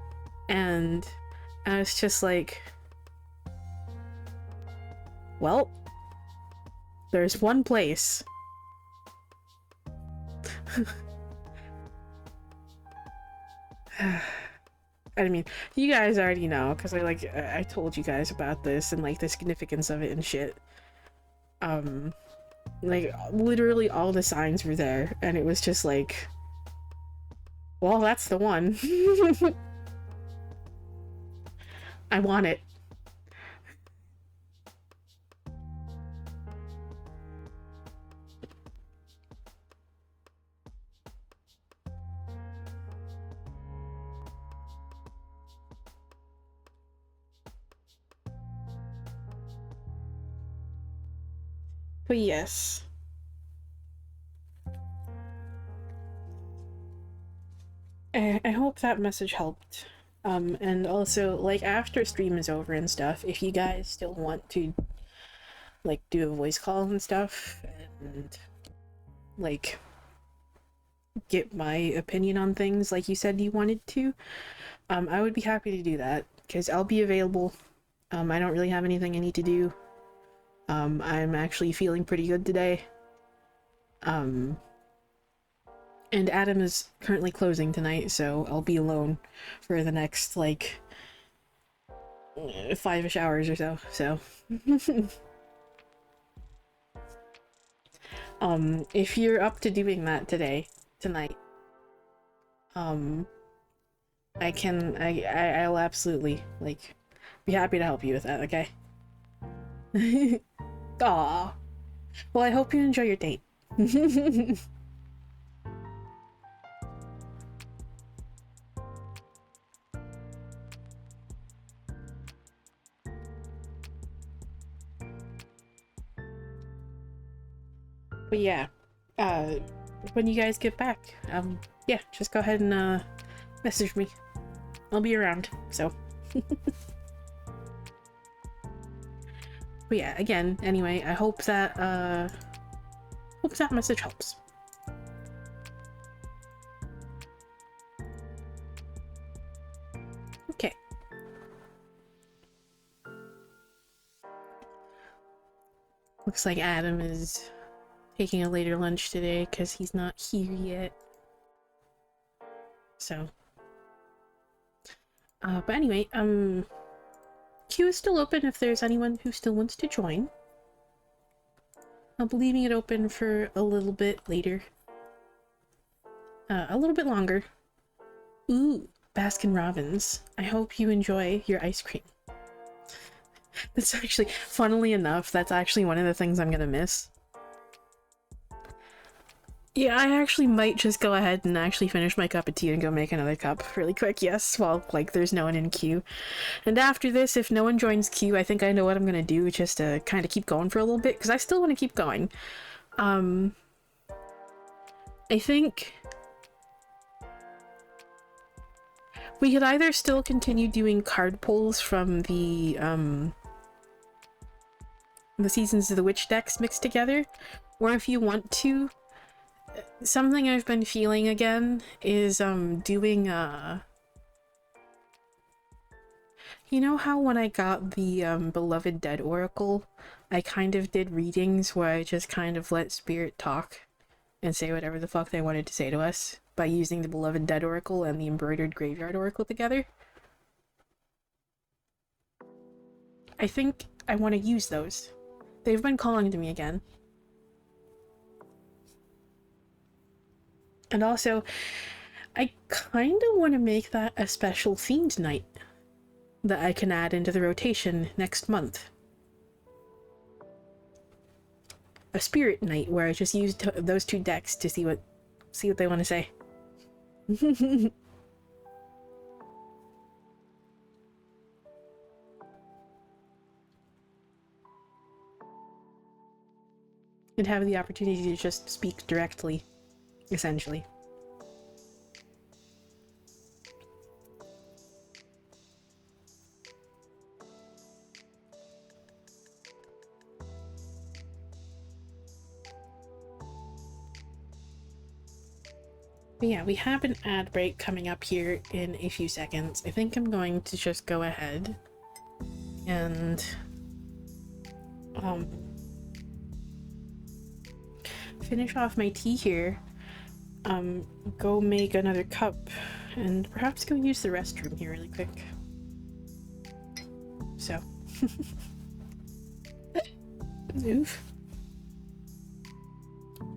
I was just like, well, there's one place. I mean, you guys already know, because I told you guys about this and like the significance of it and shit. Like literally all the signs were there, and it was just like, well, that's the one. I want it. But yes. I hope that message helped. And also, like, after stream is over and stuff, if you guys still want to, like, do a voice call and stuff, and, like, get my opinion on things like you said you wanted to, I would be happy to do that, because I'll be available. I don't really have anything I need to do. I'm actually feeling pretty good today. And Adam is currently closing tonight, so I'll be alone for the next, like, 5-ish hours or so, so. If you're up to doing that tonight, I'll absolutely, like, be happy to help you with that, okay? Aw. Well, I hope you enjoy your date. But yeah, when you guys get back, yeah, just go ahead and, message me. I'll be around, so. But yeah, again, anyway, I hope that message helps. Okay. Looks like Adam is taking a later lunch today because he's not here yet. So. But anyway, queue is still open if there's anyone who still wants to join. I'll be leaving it open for a little bit later. A little bit longer. Ooh, Baskin-Robbins. I hope you enjoy your ice cream. That's actually, funnily enough, that's actually one of the things I'm gonna miss. Yeah, I actually might just go ahead and actually finish my cup of tea and go make another cup really quick, yes, while, like, there's no one in queue. And after this, if no one joins queue, I think I know what I'm gonna do just to kind of keep going for a little bit, because I still want to keep going. I think we could either still continue doing card pulls from the Seasons of the Witch decks mixed together, or if you want to, something I've been feeling again is doing you know how when I got the Beloved Dead Oracle, I kind of did readings where I just kind of let Spirit talk and say whatever the fuck they wanted to say to us by using the Beloved Dead Oracle and the Embroidered Graveyard Oracle together? I think I want to use those. They've been calling to me again. And also, I kind of want to make that a special themed night that I can add into the rotation next month. A spirit night where I just use those two decks to see what they want to say. And have the opportunity to just speak directly, essentially. But yeah, we have an ad break coming up here in a few seconds. I think I'm going to just go ahead and finish off my tea here, go make another cup, and perhaps go use the restroom here really quick. So. Oof.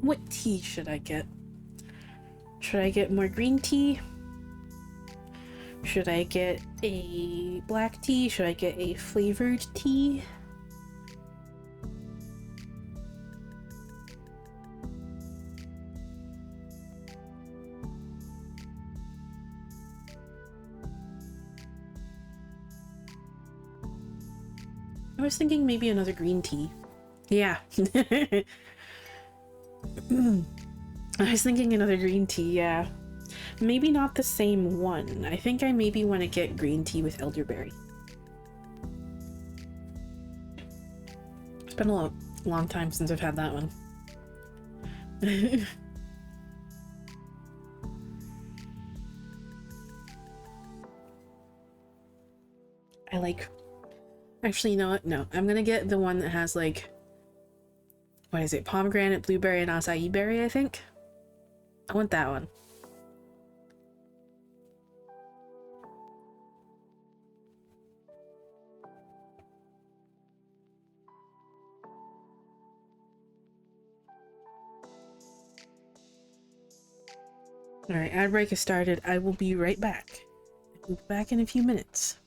What tea should I get? Should I get more green tea? Should I get a black tea? Should I get a flavored tea? I was thinking maybe another green tea. Yeah. I was thinking another green tea, yeah. Maybe not the same one. I think I maybe want to get green tea with elderberry. It's been a long time since I've had that one. I like... Actually, you know what? No, I'm gonna get the one that has like... What is it? Pomegranate, blueberry, and acai berry, I think? I want that one. Alright, ad break has started. I will be right back. I'll be back in a few minutes.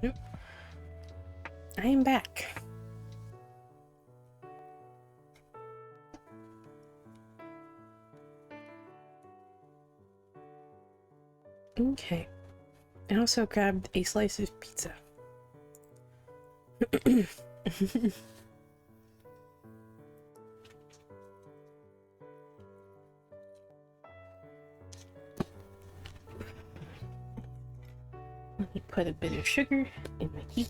Nope. I am back. Okay. I also grabbed a slice of pizza. Let me put a bit of sugar in my tea.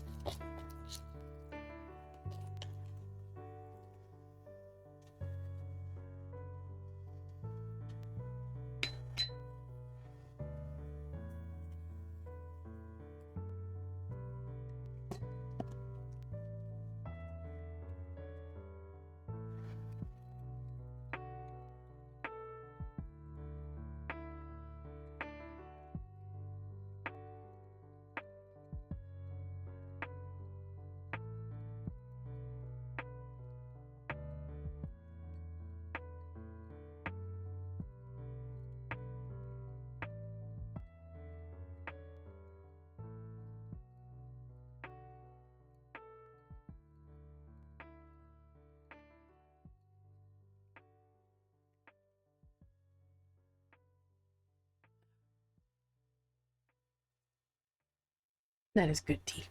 That is good tea.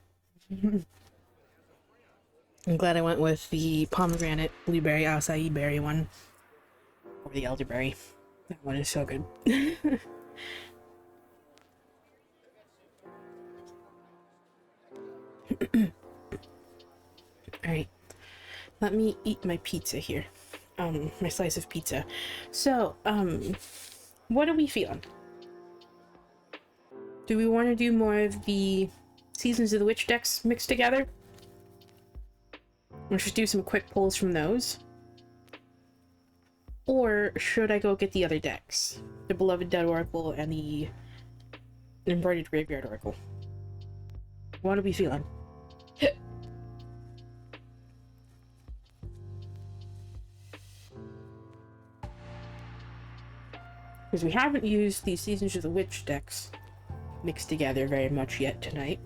I'm glad I went with the pomegranate, blueberry, acai berry one. Or the elderberry. That one is so good. Alright. Let me eat my pizza here. My slice of pizza. So, what are we feeling? Do we want to do more of the Seasons of the Witch decks mixed together? Let's just do some quick pulls from those. Or should I go get the other decks? The Beloved Dead Oracle and the Embroidered Graveyard Oracle. What are we feeling? Because we haven't used the Seasons of the Witch decks mixed together very much yet tonight.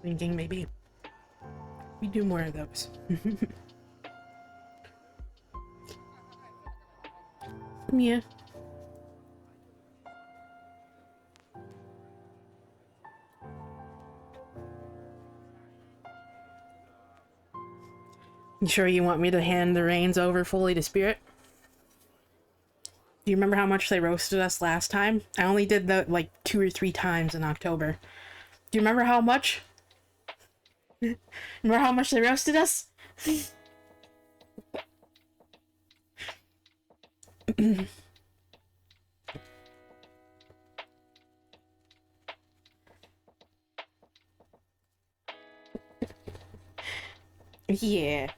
Thinking maybe we do more of those. Yeah. You sure you want me to hand the reins over fully to Spirit? Do you remember how much they roasted us last time? I only did that like 2 or 3 times in October. Do you remember how much? Remember how much they roasted us? Yeah.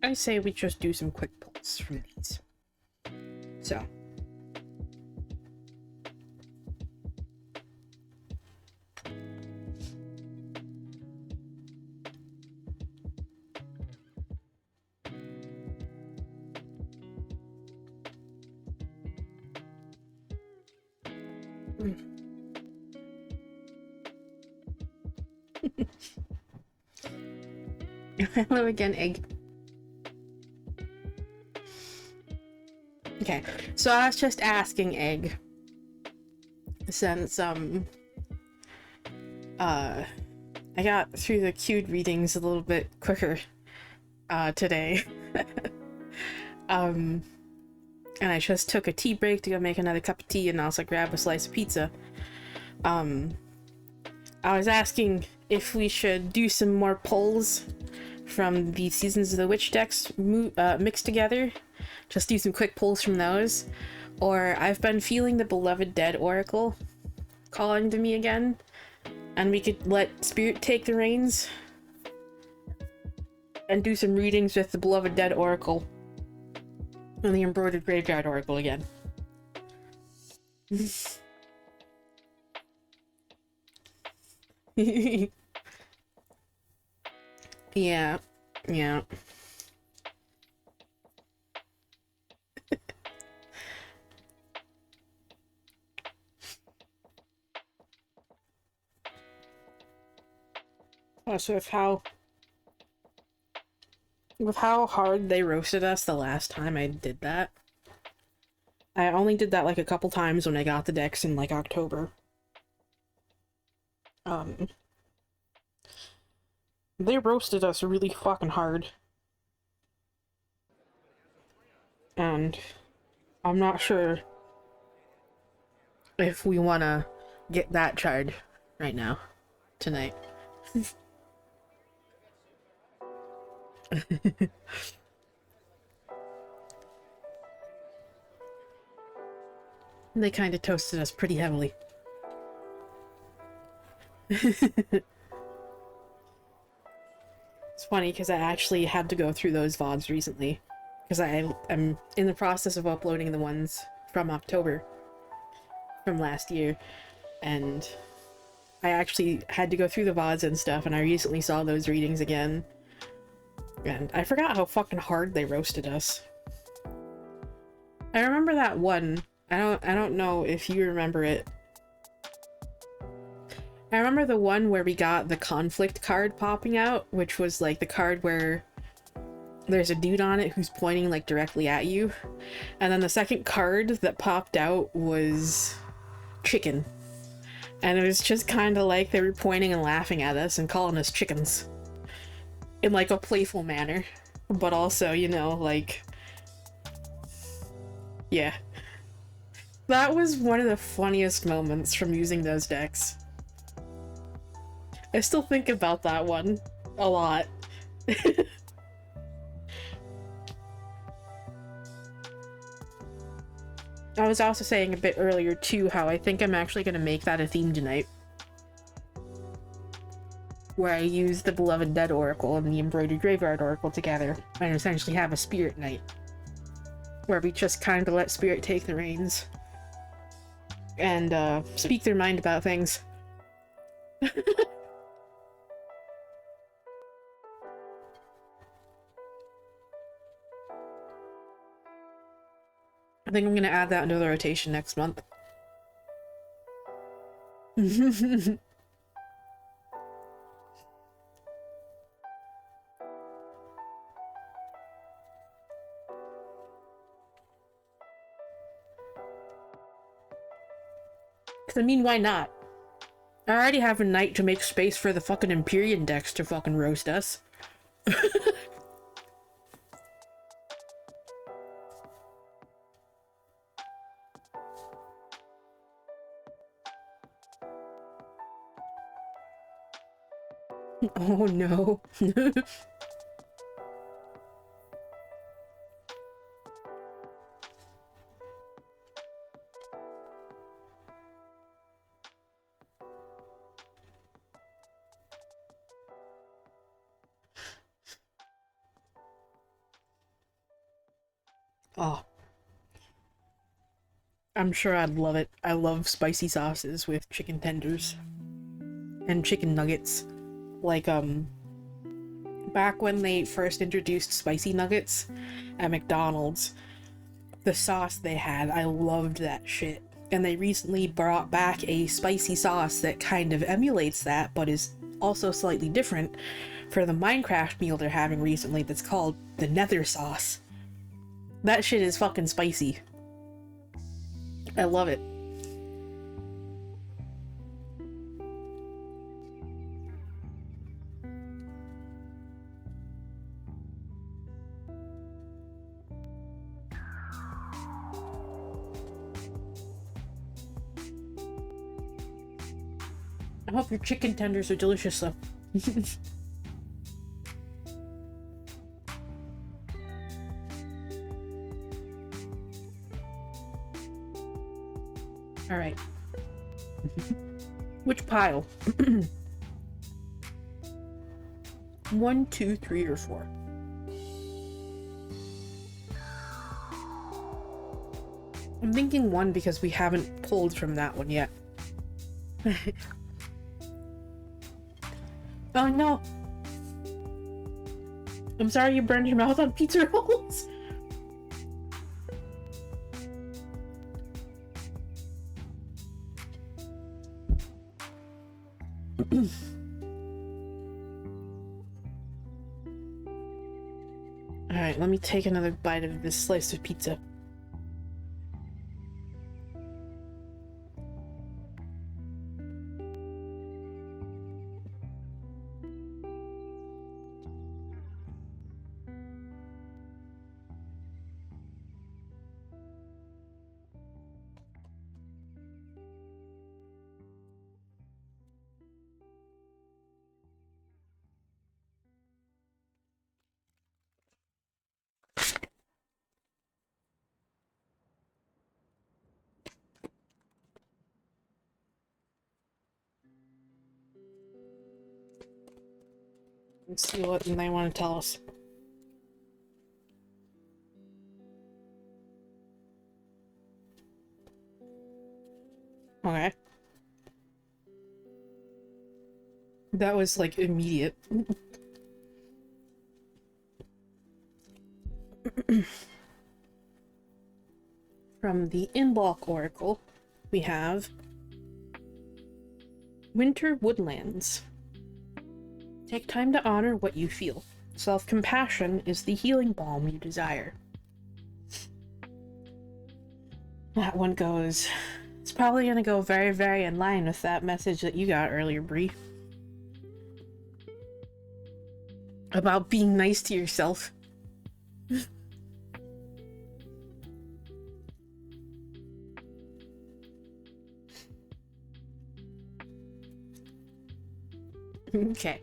I say we just do some quick pulls from these. So. Hello again, Egg. Okay, so I was just asking Egg, since, I got through the queued readings a little bit quicker, today. And I just took a tea break to go make another cup of tea and also grab a slice of pizza. I was asking if we should do some more polls from the Seasons of the Witch decks mixed together. Just do some quick polls from those. Or I've been feeling the Beloved Dead Oracle calling to me again. And we could let Spirit take the reins. And do some readings with the Beloved Dead Oracle. And the Embroidered Graveyard Oracle again. Yeah. Yeah. Also, with how hard they roasted us the last time I did that. I only did that like a couple times when I got the decks in like October. They roasted us really fucking hard. And I'm not sure if we want to get that charge right now, tonight. They kind of toasted us pretty heavily. It's funny because I actually had to go through those VODs recently because I'm in the process of uploading the ones from October from last year, and I actually had to go through the VODs and stuff, and I recently saw those readings again, and I forgot how fucking hard they roasted us. I remember that one. I don't know if you remember it. I remember the one where we got the conflict card popping out, which was like the card where there's a dude on it who's pointing like directly at you. And then the second card that popped out was chicken. And it was just kind of like they were pointing and laughing at us and calling us chickens. In like a playful manner. But also, you know, like... yeah. That was one of the funniest moments from using those decks. I still think about that one a lot. I was also saying a bit earlier too how I think I'm actually going to make that a theme tonight. Where I use the Beloved Dead Oracle and the Embroidered Graveyard Oracle together and essentially have a spirit night. Where we just kind of let Spirit take the reins. And speak their mind about things. I think I'm gonna add that into the rotation next month. Because, I mean, why not? I already have a night to make space for the fucking Empyrean decks to fucking roast us. Oh no. Oh. I'm sure I'd love it. I love spicy sauces with chicken tenders. And chicken nuggets. Like, back when they first introduced spicy nuggets at McDonald's, the sauce they had, I loved that shit. And they recently brought back a spicy sauce that kind of emulates that, but is also slightly different for the Minecraft meal they're having recently that's called the Nether sauce. That shit is fucking spicy. I love it. I hope your chicken tenders are delicious, though. All right. Which pile? 1, 2, 3, or 4? I'm thinking 1 because we haven't pulled from that one yet. Oh no! I'm sorry you burned your mouth on pizza rolls. Alright, let me take another bite of this slice of pizza. Let's see what they want to tell us. Okay. That was like immediate. From the Imbolc Oracle, we have Winter Woodlands. Take time to honor what you feel. Self-compassion is the healing balm you desire. That one goes... It's probably gonna go very, very in line with that message that you got earlier, Bree. About being nice to yourself. Okay.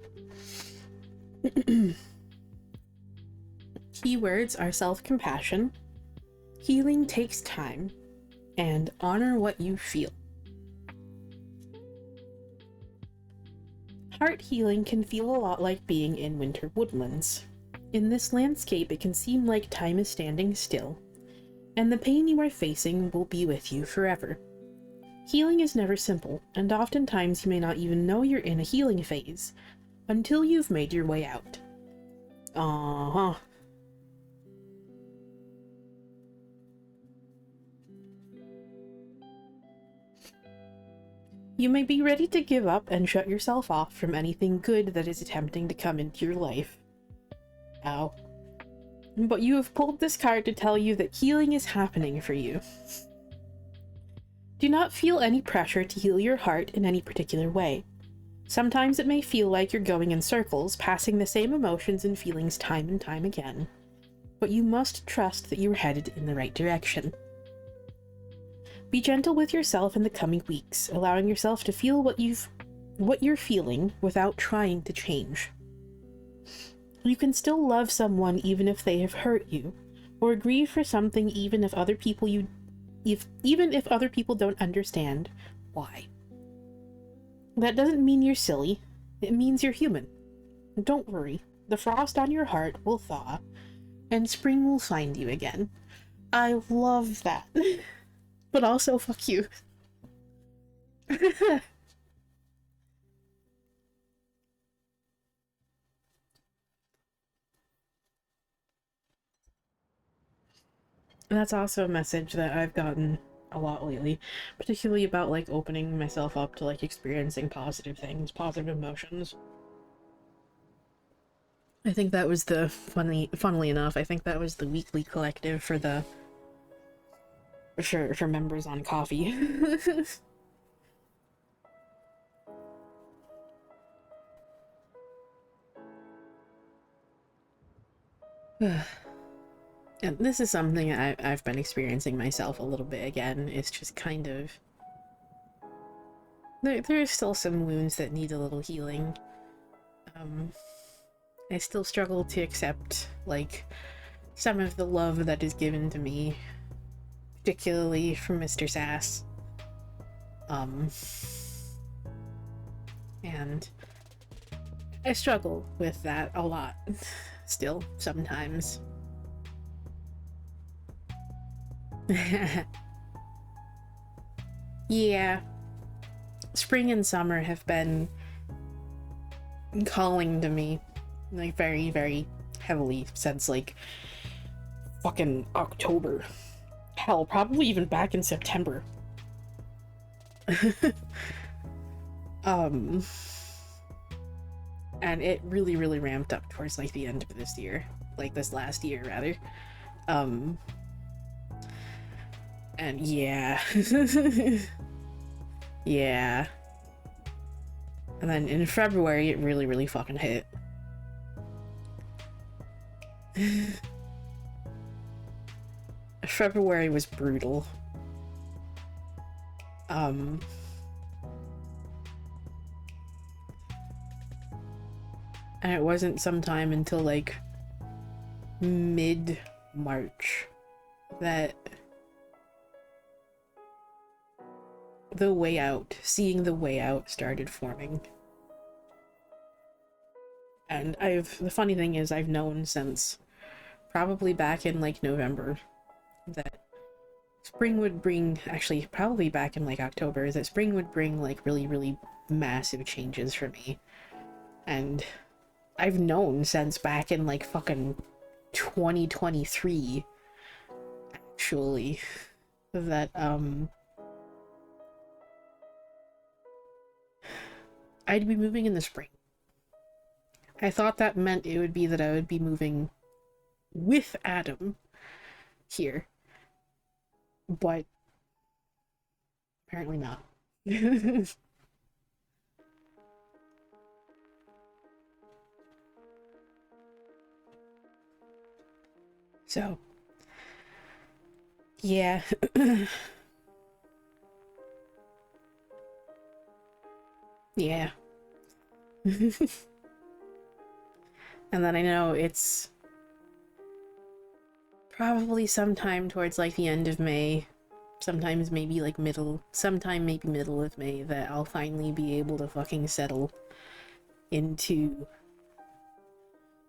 Keywords are self-compassion, healing takes time, and honor what you feel. Heart healing can feel a lot like being in winter woodlands. In this landscape, it can seem like time is standing still, and the pain you are facing will be with you forever. Healing is never simple, and oftentimes you may not even know you're in a healing phase until you've made your way out. Uh-huh. You may be ready to give up and shut yourself off from anything good that is attempting to come into your life. Ow. But you have pulled this card to tell you that healing is happening for you. Do not feel any pressure to heal your heart in any particular way. Sometimes it may feel like you're going in circles, passing the same emotions and feelings time and time again, but you must trust that you're headed in the right direction. Be gentle with yourself in the coming weeks, allowing yourself to feel what you're feeling without trying to change. You can still love someone even if they have hurt you, or grieve for something even if other people don't understand why. That doesn't mean you're silly, it means you're human. Don't worry, the frost on your heart will thaw, and spring will find you again. I love that. But also, fuck you. That's also a message that I've gotten a lot lately, particularly about like opening myself up to like experiencing positive things, positive emotions. I think that was funnily enough, I think that was the weekly collective for the for members on coffee. And this is something I've been experiencing myself a little bit again. It's just kind of... There's still some wounds that need a little healing. I still struggle to accept, like, some of the love that is given to me, particularly from Mr. Sass. And I struggle with that a lot, still, sometimes. Yeah. Spring and summer have been calling to me, like, very, very heavily since, like, fucking October. Hell, probably even back in September. And it really, really ramped up towards, like, the end of this year. Like, this last year, rather. And yeah. Yeah. And then in February, it really, really fucking hit. February was brutal. And it wasn't sometime until, like, mid-March that the way out, seeing the way out started forming. And the funny thing is, I've known since probably back in, like, November that spring would bring, actually, probably back in, like, October, that spring would bring, like, really, really massive changes for me. And I've known since back in, like, fucking 2023, actually, that, I'd be moving in the spring. I thought that meant it would be that I would be moving with Adam here, but apparently not. So, yeah. Yeah. And then I know it's probably sometime towards, like, the end of May, sometimes maybe, like, sometime maybe middle of May, that I'll finally be able to fucking settle into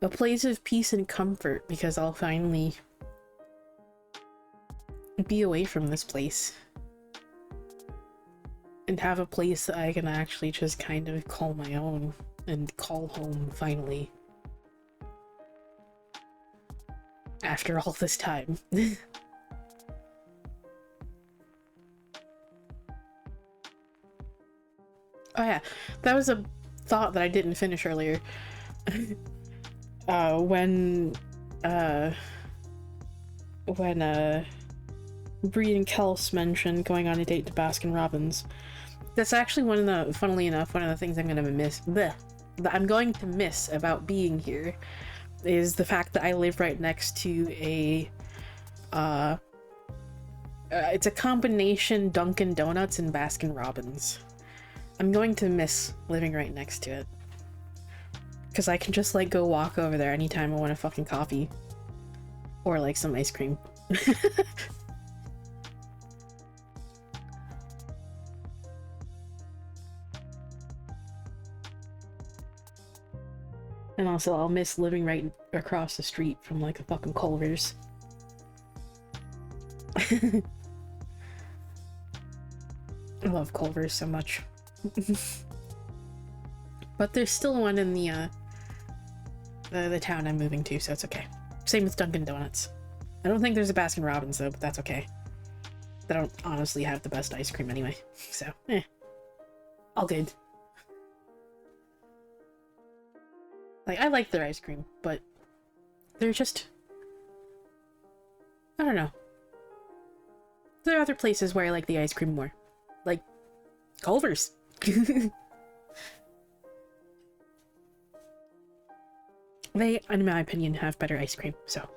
a place of peace and comfort, because I'll finally be away from this place and have a place that I can actually just kind of call my own and call home, finally. After all this time. Oh yeah, that was a thought that I didn't finish earlier. When Bree and Kels mentioned going on a date to Baskin Robbins. That's actually funnily enough, one of the things I'm gonna miss, that I'm going to miss about being here, is the fact that I live right next to it's a combination Dunkin' Donuts and Baskin Robbins. I'm going to miss living right next to it. Because I can just, like, go walk over there anytime I want a fucking coffee. Or, like, some ice cream. And also, I'll miss living right across the street from, like, a fucking Culver's. I love Culver's so much. But there's still one in the town I'm moving to, so it's okay. Same with Dunkin' Donuts. I don't think there's a Baskin Robbins, though, but that's okay. They don't honestly have the best ice cream anyway, so, all good. Like, I like their ice cream, but they're just... I don't know. There are other places where I like the ice cream more. Like Culver's. They, in my opinion, have better ice cream, so.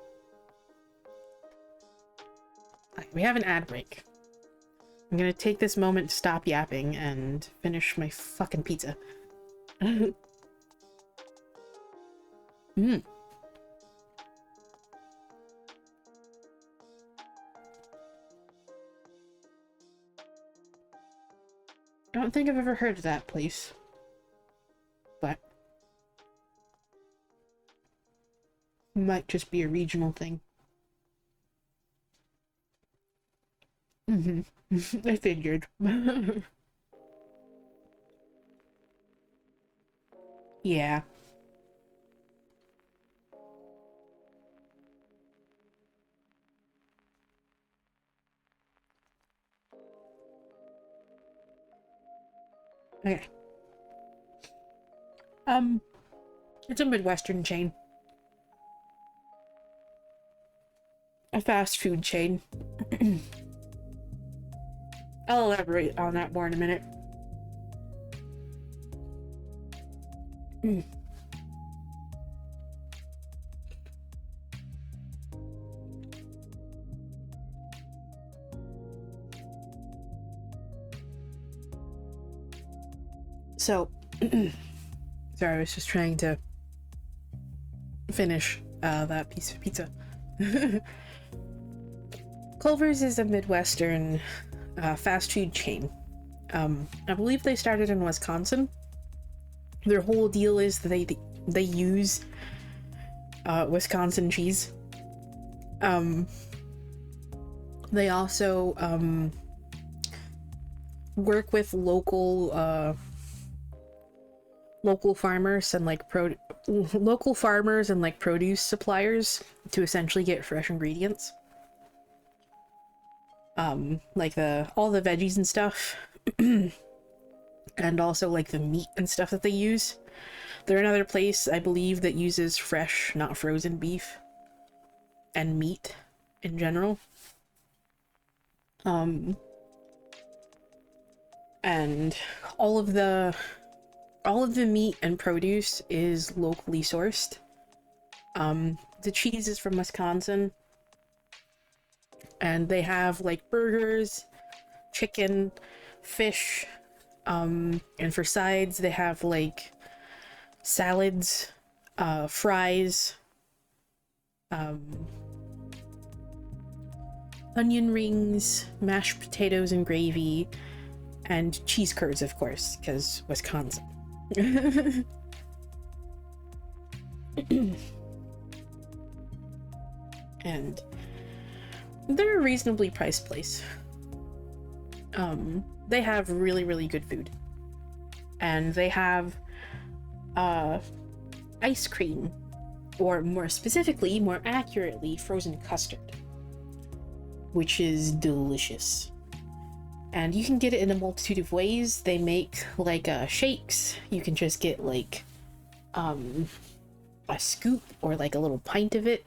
Alright, we have an ad break. I'm gonna take this moment to stop yapping and finish my fucking pizza. Mmm. I don't think I've ever heard of that place. But it might just be a regional thing. I figured. Yeah. Okay. It's a Midwestern chain. A fast food chain. I'll elaborate on that more in a minute. So, sorry, I was just trying to finish that piece of pizza. Culver's is a Midwestern fast food chain. I believe they started in Wisconsin. Their whole deal is that they use Wisconsin cheese. They also work with local farmers and like produce suppliers to essentially get fresh ingredients. Like all the veggies and stuff. And also like the meat and stuff that they use. They're another place, I believe, that uses fresh, not frozen beef and meat in general. And all of the meat and produce is locally sourced. The cheese is from Wisconsin. And they have like burgers, chicken, fish, and for sides they have like salads, fries, onion rings, mashed potatoes and gravy, and cheese curds, of course, because Wisconsin. And they're a reasonably priced place. They have really, really good food. And they have ice cream, or more specifically, more accurately, frozen custard, which is delicious. And you can get it in a multitude of ways. They make like shakes. You can just get like a scoop or like a little pint of it.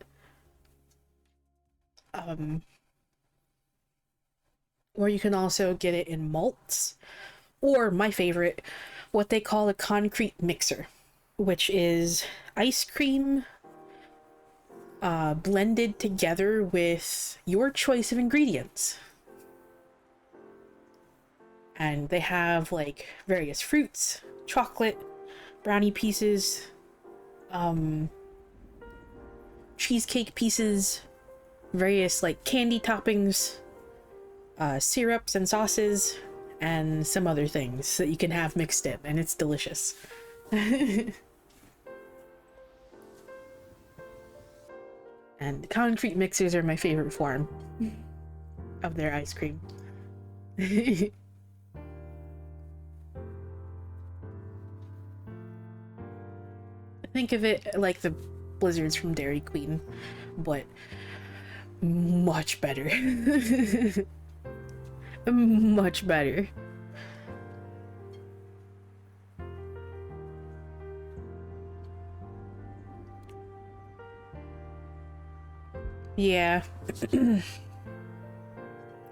Or you can also get it in malts, or my favorite, what they call a concrete mixer, which is ice cream blended together with your choice of ingredients. And they have like various fruits, chocolate, brownie pieces, cheesecake pieces, various like candy toppings, syrups and sauces, and some other things that you can have mixed in, and it's delicious. And concrete mixers are my favorite form of their ice cream. Think of it like the blizzards from Dairy Queen, but much better. Much better. Yeah.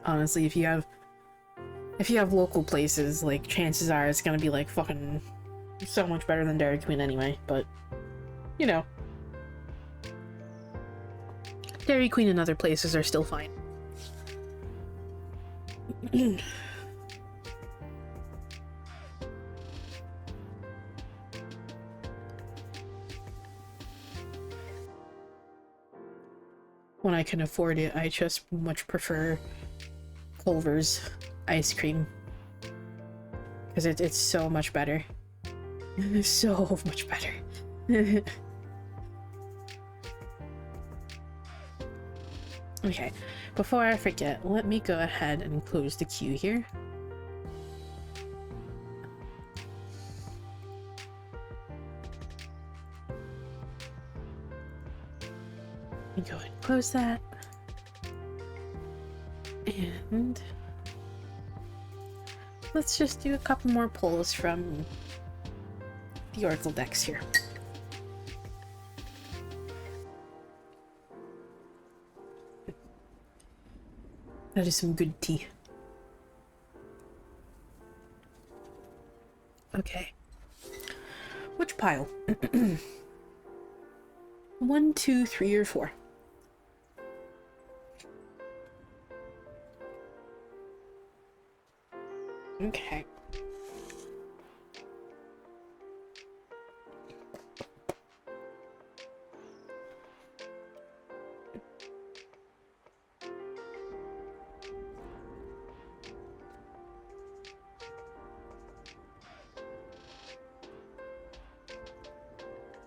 Honestly, if you have local places, like, chances are it's gonna be like fucking so much better than Dairy Queen anyway, but you know. Dairy Queen and other places are still fine. When I can afford it, I just much prefer Culver's ice cream. Because it's so much better. It's so much better. Okay, before I forget, let me go ahead and close the queue here. Let me go ahead and close that. And let's just do a couple more pulls from the Oracle decks here. That is some good tea. Okay. Which pile? 1, 2, 3, or 4? Okay.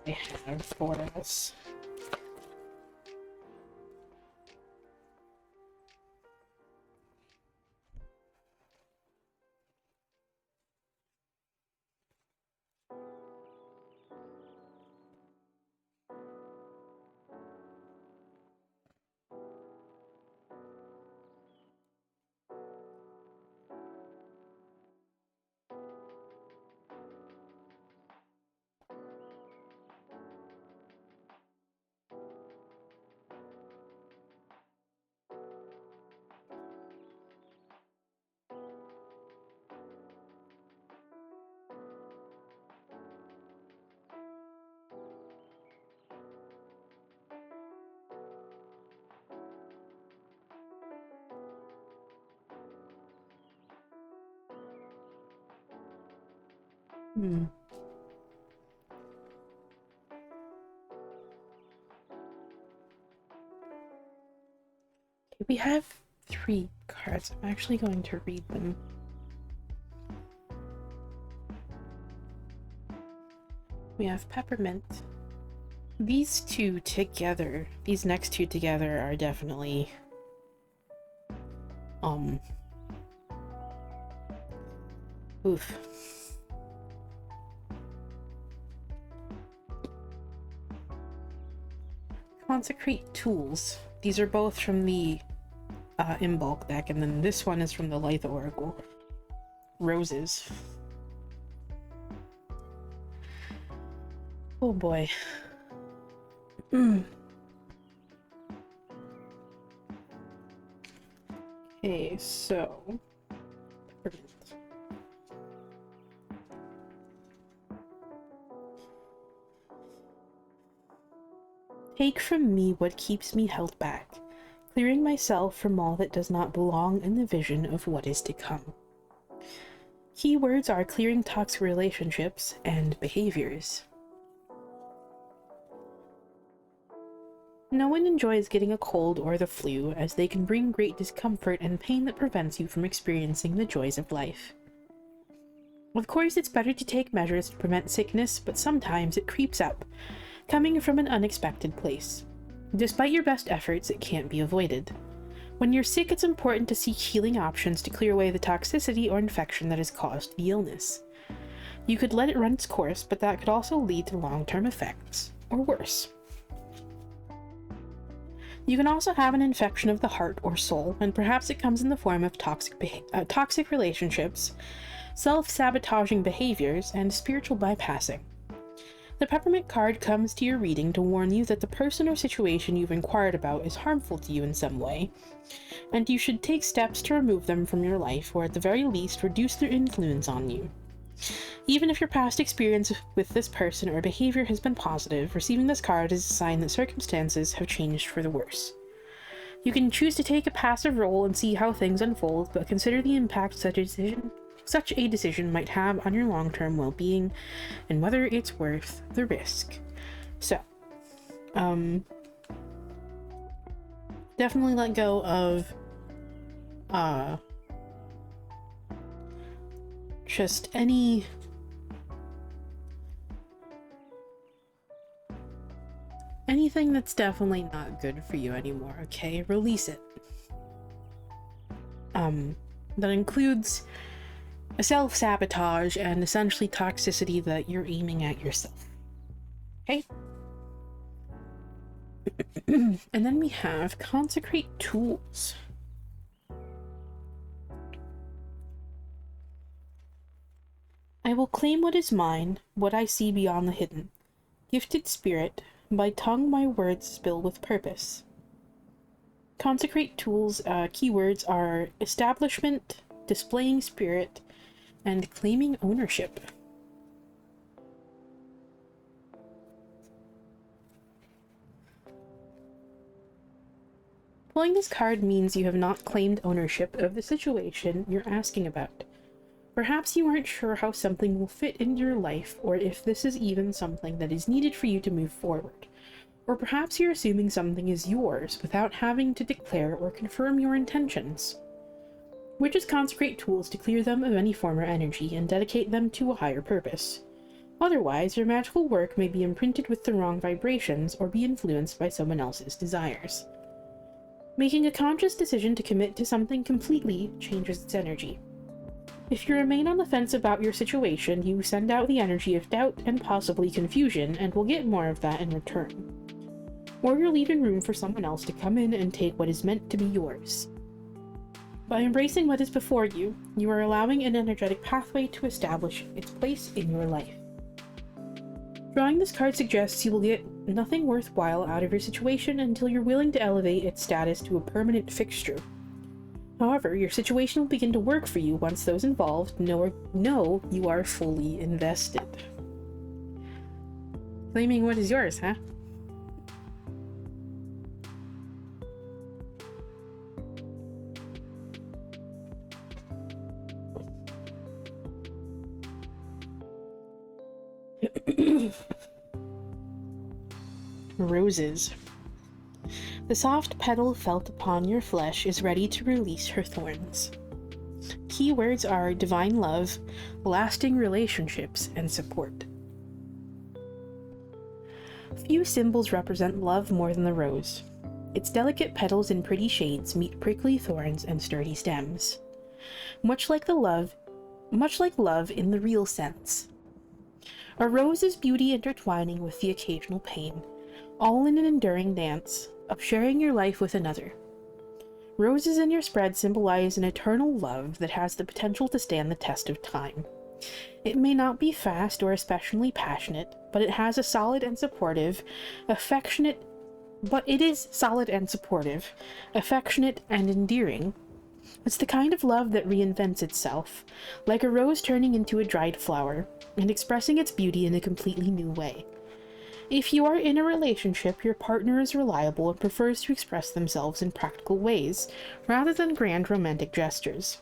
I have for us. We have 3 cards. I'm actually going to read them. We have Peppermint. These two together, these next two together are definitely oof. Consecrate Tools. These are both from the Imbolc deck, and then this one is from the Litha Oracle. Roses. Oh boy. Okay, so take from me what keeps me held back, clearing myself from all that does not belong in the vision of what is to come. Keywords are clearing toxic relationships and behaviors. No one enjoys getting a cold or the flu, as they can bring great discomfort and pain that prevents you from experiencing the joys of life. Of course, it's better to take measures to prevent sickness, but sometimes it creeps up, coming from an unexpected place. Despite your best efforts, it can't be avoided. When you're sick, it's important to seek healing options to clear away the toxicity or infection that has caused the illness. You could let it run its course, but that could also lead to long-term effects, or worse. You can also have an infection of the heart or soul, and perhaps it comes in the form of toxic relationships, self-sabotaging behaviors, and spiritual bypassing. The peppermint card comes to your reading to warn you that the person or situation you've inquired about is harmful to you in some way, and you should take steps to remove them from your life, or at the very least reduce their influence on you. Even if your past experience with this person or behavior has been positive, receiving this card is a sign that circumstances have changed for the worse. You can choose to take a passive role and see how things unfold, but consider the impact such a decision might have on your long-term well-being and whether it's worth the risk. So, definitely let go of just anything that's definitely not good for you anymore, okay? Release it. That includes a self-sabotage and essentially toxicity that you're aiming at yourself. Okay? And then we have consecrate tools. I will claim what is mine, what I see beyond the hidden. Gifted spirit, by tongue my words spill with purpose. Consecrate tools keywords are establishment, displaying spirit, and claiming ownership. Pulling this card means you have not claimed ownership of the situation you're asking about. Perhaps you aren't sure how something will fit into your life, or if this is even something that is needed for you to move forward. Or perhaps you're assuming something is yours without having to declare or confirm your intentions. Witches consecrate tools to clear them of any former energy and dedicate them to a higher purpose. Otherwise, your magical work may be imprinted with the wrong vibrations or be influenced by someone else's desires. Making a conscious decision to commit to something completely changes its energy. If you remain on the fence about your situation, you send out the energy of doubt and possibly confusion, and will get more of that in return. Or you're leaving room for someone else to come in and take what is meant to be yours. By embracing what is before you, you are allowing an energetic pathway to establish its place in your life. Drawing this card suggests you will get nothing worthwhile out of your situation until you're willing to elevate its status to a permanent fixture. However, your situation will begin to work for you once those involved know you are fully invested. Claiming what is yours, huh? Roses. The soft petal felt upon your flesh is ready to release her thorns. Keywords are divine love, lasting relationships, and support. Few symbols represent love more than the rose. Its delicate petals in pretty shades meet prickly thorns and sturdy stems. Much like love in the real sense. A rose is beauty intertwining with the occasional pain, all in an enduring dance of sharing your life with another. Roses in your spread symbolize an eternal love that has the potential to stand the test of time. It may not be fast or especially passionate, but it is solid and supportive, affectionate and endearing. It's the kind of love that reinvents itself, like a rose turning into a dried flower, and expressing its beauty in a completely new way. If you are in a relationship, your partner is reliable and prefers to express themselves in practical ways, rather than grand romantic gestures.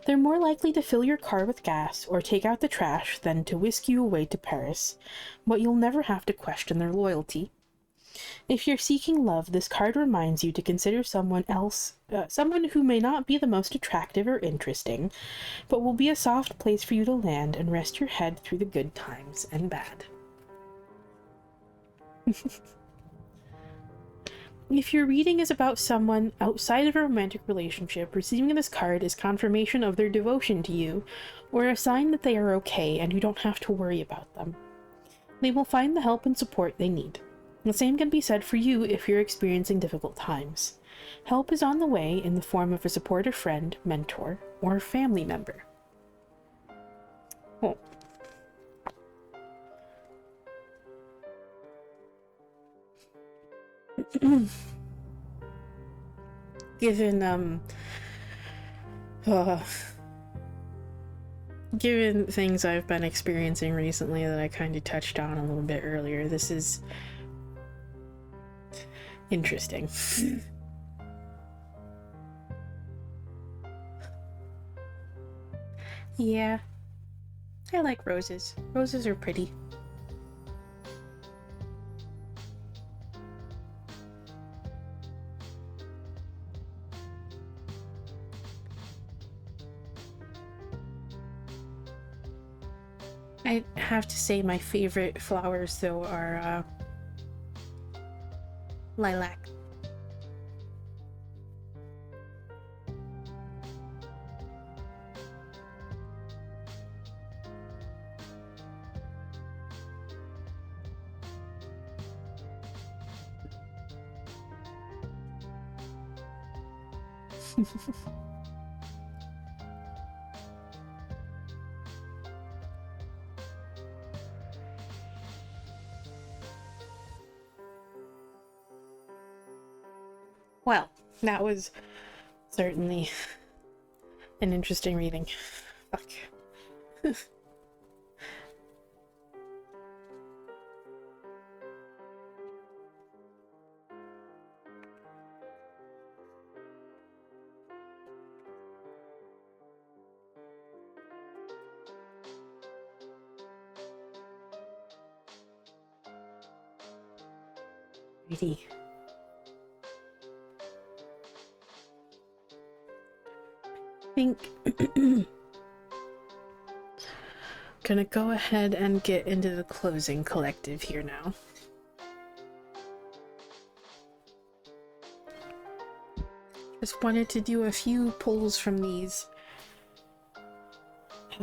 They're more likely to fill your car with gas or take out the trash than to whisk you away to Paris, but you'll never have to question their loyalty. If you're seeking love, this card reminds you to consider someone who may not be the most attractive or interesting, but will be a soft place for you to land and rest your head through the good times and bad. If your reading is about someone outside of a romantic relationship, receiving this card is confirmation of their devotion to you, or a sign that they are okay and you don't have to worry about them. They will find the help and support they need. The same can be said for you if you're experiencing difficult times. Help is on the way in the form of a supportive friend, mentor, or family member. Oh. Given uh, given things I've been experiencing recently that I kind of touched on a little bit earlier, this is interesting. Yeah, I like roses. Roses are pretty. I have to say my favorite flowers though are lilac. Well, that was certainly an interesting reading. Fuck. Righty. Think gonna go ahead and get into the closing collective here now. Just wanted to do a few pulls from these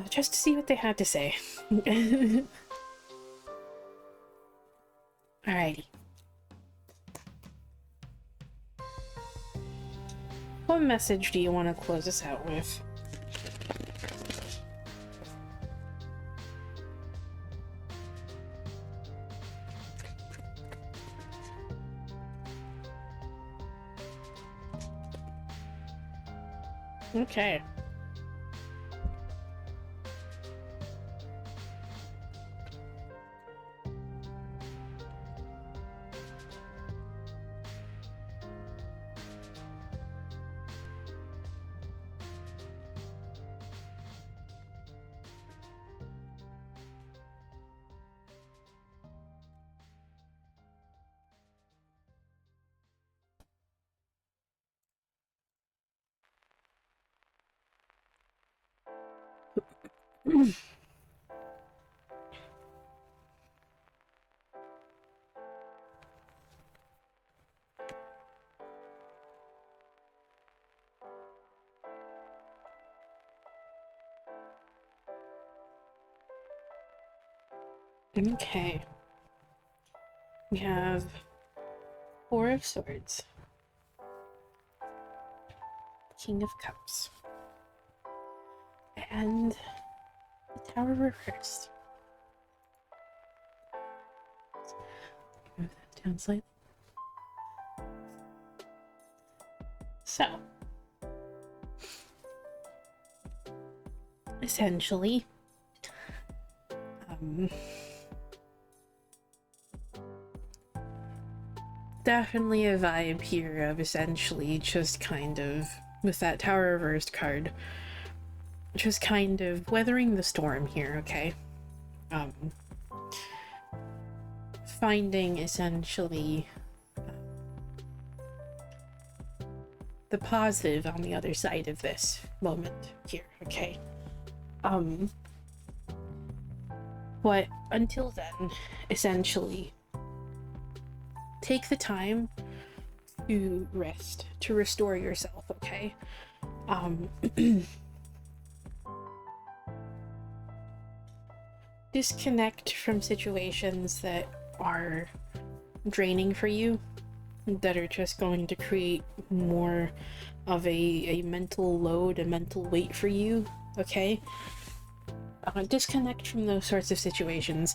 just to see what they had to say. Alrighty. What message do you want to close us out with? Okay. Okay. We have Four of Swords. King of Cups. And the Tower reversed. Move that down slightly. So, essentially, definitely a vibe here of essentially just kind of, with that Tower reversed card, just kind of weathering the storm here, okay? Finding essentially the positive on the other side of this moment here, okay? But until then, essentially, take the time to rest, to restore yourself, okay? Disconnect from situations that are draining for you, that are just going to create more of a mental load, a mental weight for you, okay? Disconnect from those sorts of situations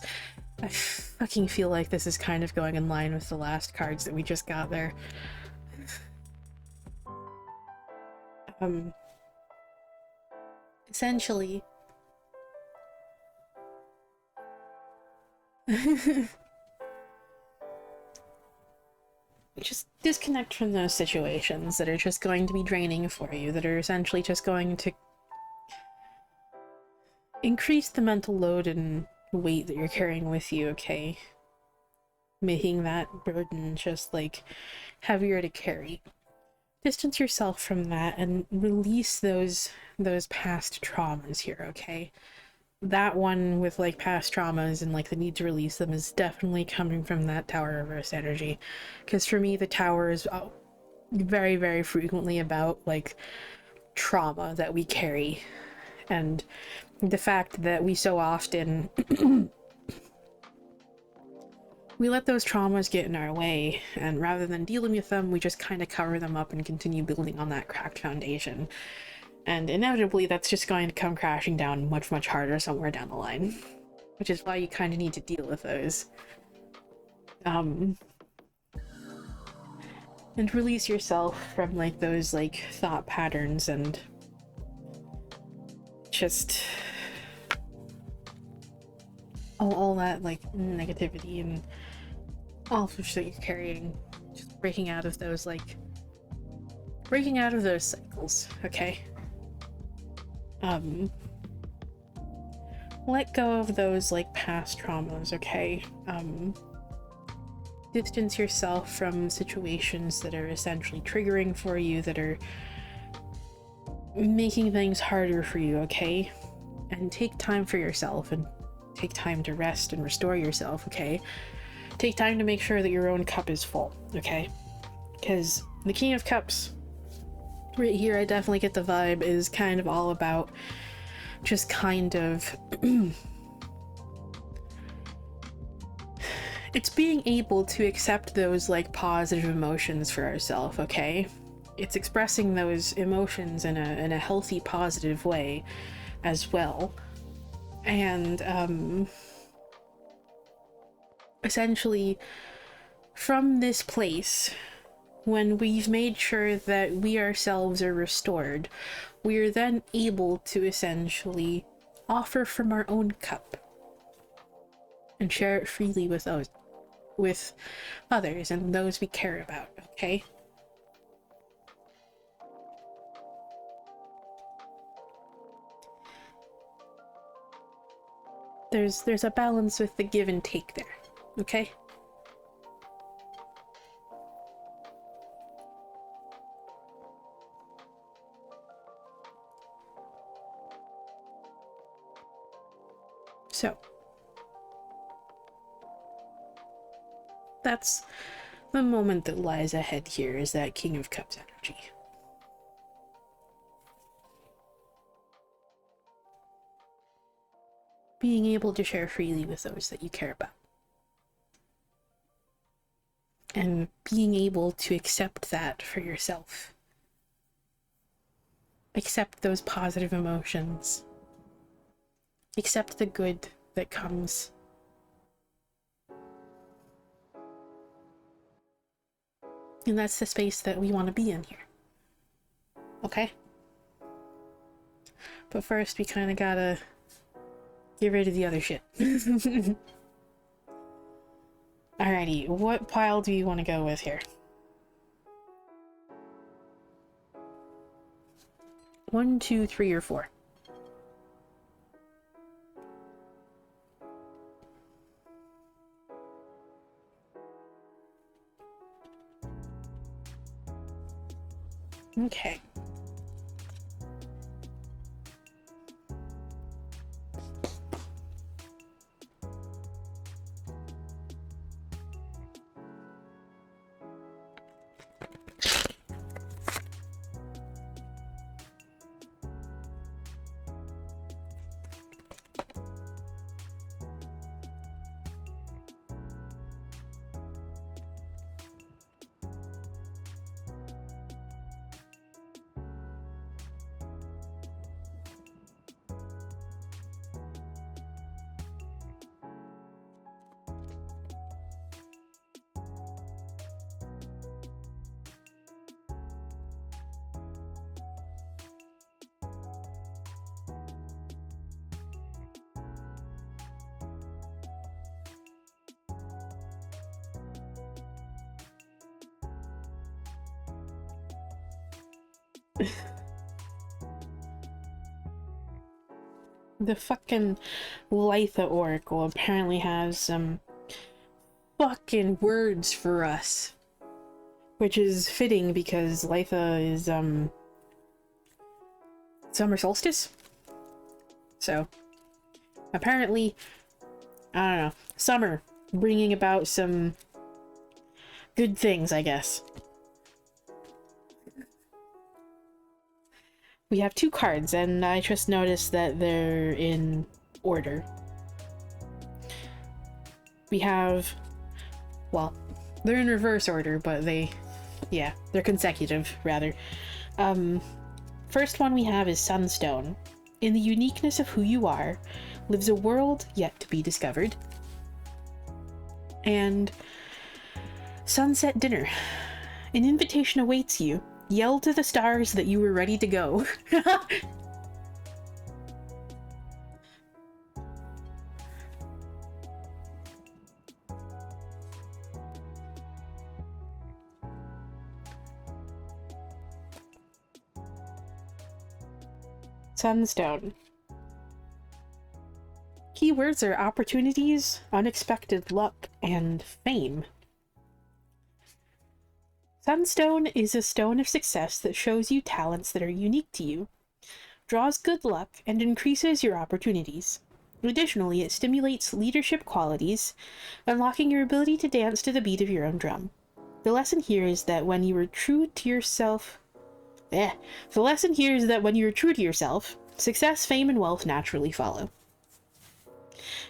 I fucking feel like this is kind of going in line with the last cards that we just got there. Essentially, just disconnect from those situations that are just going to be draining for you, that are essentially just going to increase the mental load and weight that you're carrying with you, okay? Making that burden just, like, heavier to carry. Distance yourself from that and release those past traumas here, okay? That one with, like, past traumas and, like, the need to release them is definitely coming from that Tower Reverse energy. Because for me, the Tower is very, very frequently about, like, trauma that we carry. And the fact that we so often we let those traumas get in our way, and rather than dealing with them, we just kind of cover them up and continue building on that cracked foundation. And inevitably, that's just going to come crashing down much, much harder somewhere down the line. Which is why you kind of need to deal with those. And release yourself from, like, those, like, thought patterns and just all that, like, negativity and all that you're carrying. Just breaking out of those, like, breaking out of those cycles, okay? Let go of those, like, past traumas, okay? Distance yourself from situations that are essentially triggering for you, that are making things harder for you, okay? And take time for yourself, and take time to rest and restore yourself, okay? Take time to make sure that your own cup is full, okay? Because the King of Cups, right here, I definitely get the vibe, is kind of all about just kind of it's being able to accept those, like, positive emotions for ourselves, okay? It's expressing those emotions in a healthy, positive way as well. And essentially, from this place, when we've made sure that we ourselves are restored, we are then able to essentially offer from our own cup and share it freely with others and those we care about, okay? There's a balance with the give and take there, okay? So, that's the moment that lies ahead here, is that King of Cups energy. Being able to share freely with those that you care about. And being able to accept that for yourself. Accept those positive emotions. Accept the good that comes. And that's the space that we want to be in here. Okay? But first, we kind of gotta get rid of the other shit. Alrighty, what pile do you want to go with here? 1, 2, 3, or 4? Okay. The fucking Litha Oracle apparently has some fucking words for us. Which is fitting because Litha is, summer solstice? So, apparently, I don't know, summer bringing about some good things, I guess. We have 2 cards, and I just noticed that they're in order. We have, well, they're in reverse order, but they're consecutive, rather. First one we have is Sunstone. In the uniqueness of who you are, lives a world yet to be discovered. And Sunset Dinner. An invitation awaits you. Yell to the stars that you were ready to go. Sunstone. Keywords are opportunities, unexpected luck, and fame. Sunstone is a stone of success that shows you talents that are unique to you, draws good luck, and increases your opportunities. Additionally, it stimulates leadership qualities, unlocking your ability to dance to the beat of your own drum. The lesson here is that when you are true to yourself, success, fame, and wealth naturally follow.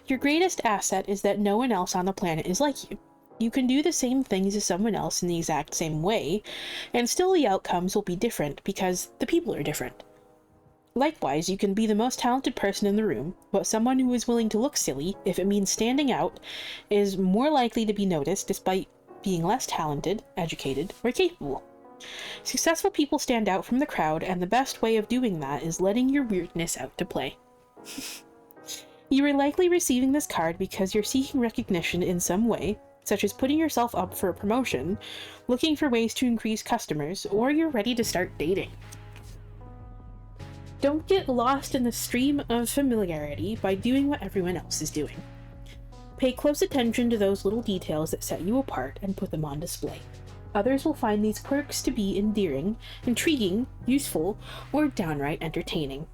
Your greatest asset is that no one else on the planet is like you. You can do the same things as someone else in the exact same way, and still the outcomes will be different because the people are different. Likewise, you can be the most talented person in the room, but someone who is willing to look silly, if it means standing out, is more likely to be noticed despite being less talented, educated, or capable. Successful people stand out from the crowd, and the best way of doing that is letting your weirdness out to play. You are likely receiving this card because you're seeking recognition in some way, such as putting yourself up for a promotion, looking for ways to increase customers, or you're ready to start dating. Don't get lost in the stream of familiarity by doing what everyone else is doing. Pay close attention to those little details that set you apart and put them on display. Others will find these quirks to be endearing, intriguing, useful, or downright entertaining.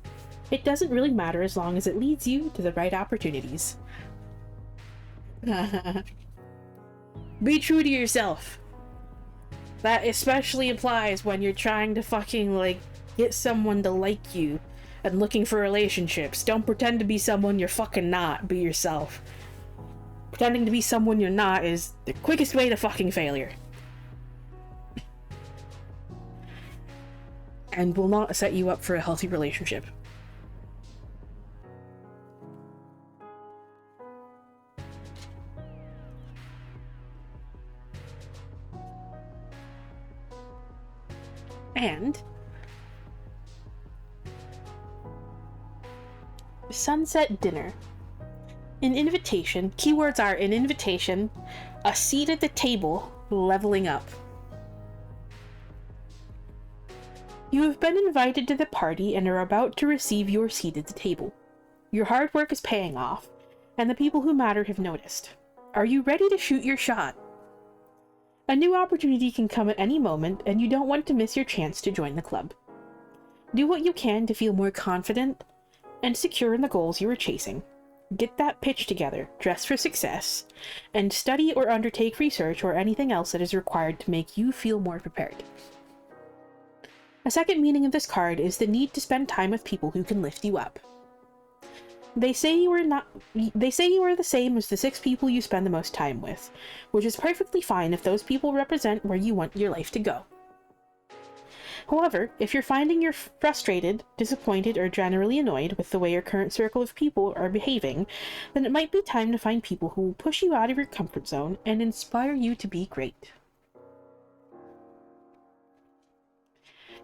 It doesn't really matter as long as it leads you to the right opportunities. Be true to yourself. That especially applies when you're trying to fucking, get someone to like you and looking for relationships. Don't pretend to be someone you're fucking not. Be yourself. Pretending to be someone you're not is the quickest way to fucking failure. And will not set you up for a healthy relationship. And Sunset Dinner. An invitation. Keywords are an invitation, a seat at the table, leveling up. You have been invited to the party and are about to receive your seat at the table. Your hard work is paying off, and the people who matter have noticed. Are you ready to shoot your shot? A new opportunity can come at any moment, and you don't want to miss your chance to join the club. Do what you can to feel more confident and secure in the goals you are chasing. Get that pitch together, dress for success, and study or undertake research or anything else that is required to make you feel more prepared. A second meaning of this card is the need to spend time with people who can lift you up. They say you are the same as the 6 people you spend the most time with, which is perfectly fine if those people represent where you want your life to go. However, if you're finding you're frustrated, disappointed, or generally annoyed with the way your current circle of people are behaving, then it might be time to find people who will push you out of your comfort zone and inspire you to be great.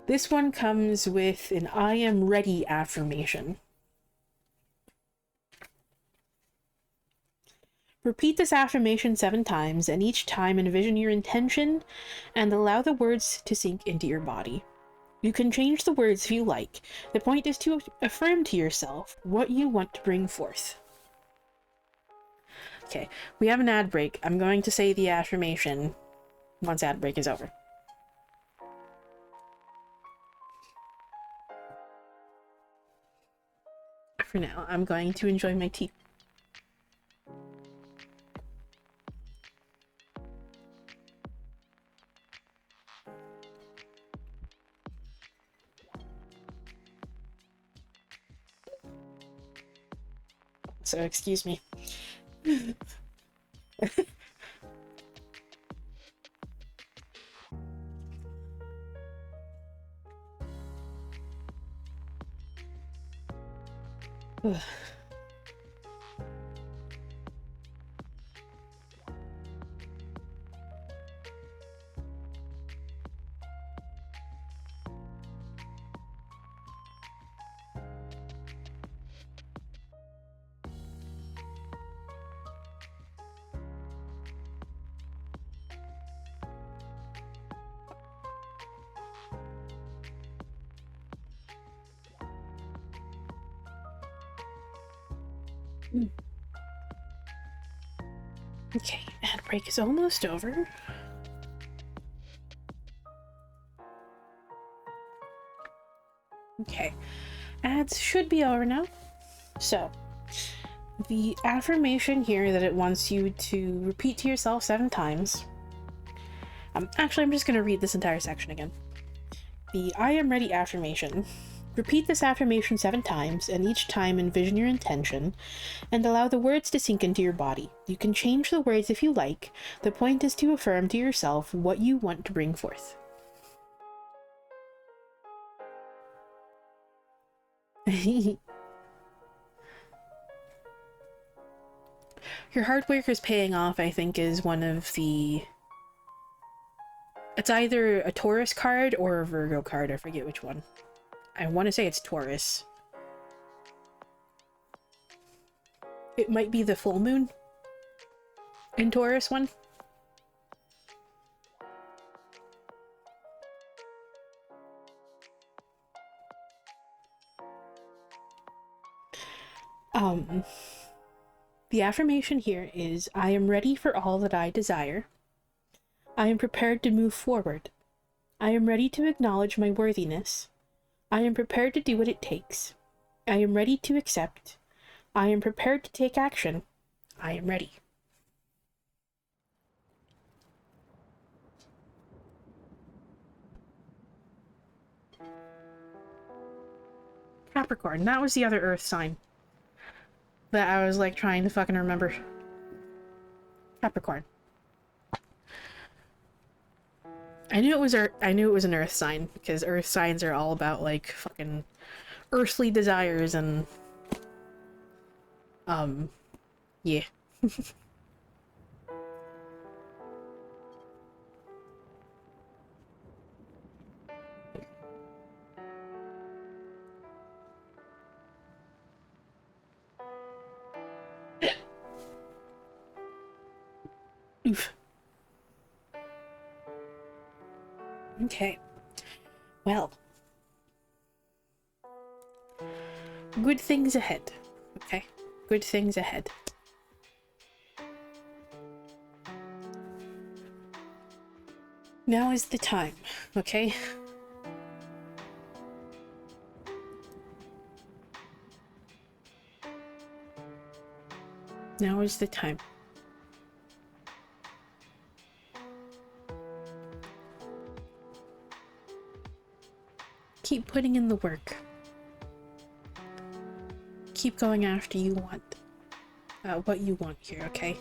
This one comes with an I am ready affirmation. Repeat this affirmation 7 times, and each time envision your intention and allow the words to sink into your body. You can change the words if you like. The point is to affirm to yourself what you want to bring forth. Okay, we have an ad break. I'm going to say the affirmation once ad break is over. For now, I'm going to enjoy my tea. So, excuse me. Okay, ad break is almost over. Okay, ads should be over now. So, the affirmation here that it wants you to repeat to yourself 7 times. Actually, I'm just going to read this entire section again. The I am ready affirmation. Repeat this affirmation 7 times, and each time envision your intention, and allow the words to sink into your body. You can change the words if you like. The point is to affirm to yourself what you want to bring forth. Your hard work is paying off, I think, is one of the... It's either a Taurus card or a Virgo card, I forget which one. I want to say it's Taurus. It might be the full moon in Taurus one. The affirmation here is, I am ready for all that I desire. I am prepared to move forward. I am ready to acknowledge my worthiness. I am prepared to do what it takes. I am ready to accept. I am prepared to take action. I am ready. Capricorn, that was the other earth sign that I was like trying to fucking remember. Capricorn. I knew it was an earth sign because earth signs are all about like fucking earthly desires and yeah. Oof. Okay. Well. Good things ahead. Okay? Good things ahead. Now is the time, okay? Now is the time. Keep putting in the work. Keep going after you want. What you want here, okay?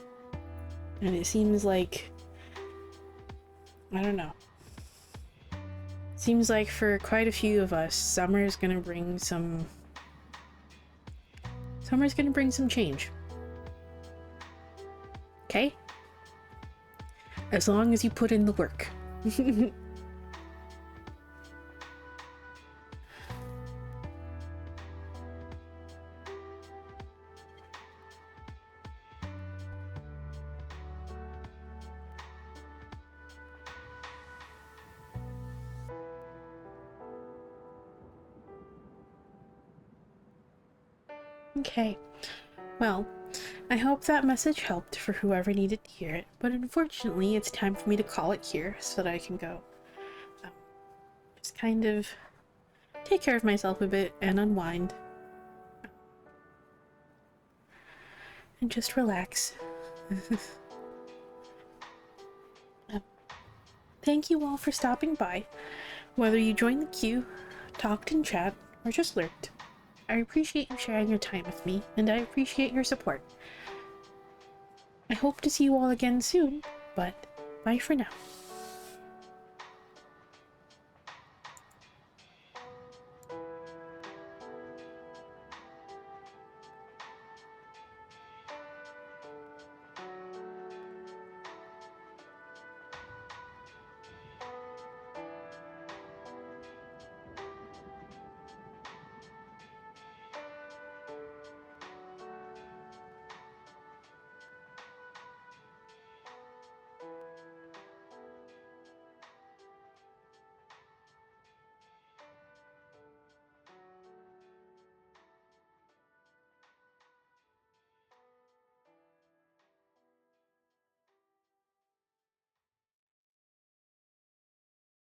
And it seems like... I don't know. Seems like for quite a few of us, summer's gonna bring some change. Okay? As long as you put in the work. Okay. Well, I hope that message helped for whoever needed to hear it, but unfortunately it's time for me to call it here so that I can go just kind of take care of myself a bit and unwind. And just relax. Thank you all for stopping by. Whether you joined the queue, talked in chat, or just lurked, I appreciate you sharing your time with me, and I appreciate your support. I hope to see you all again soon, but bye for now.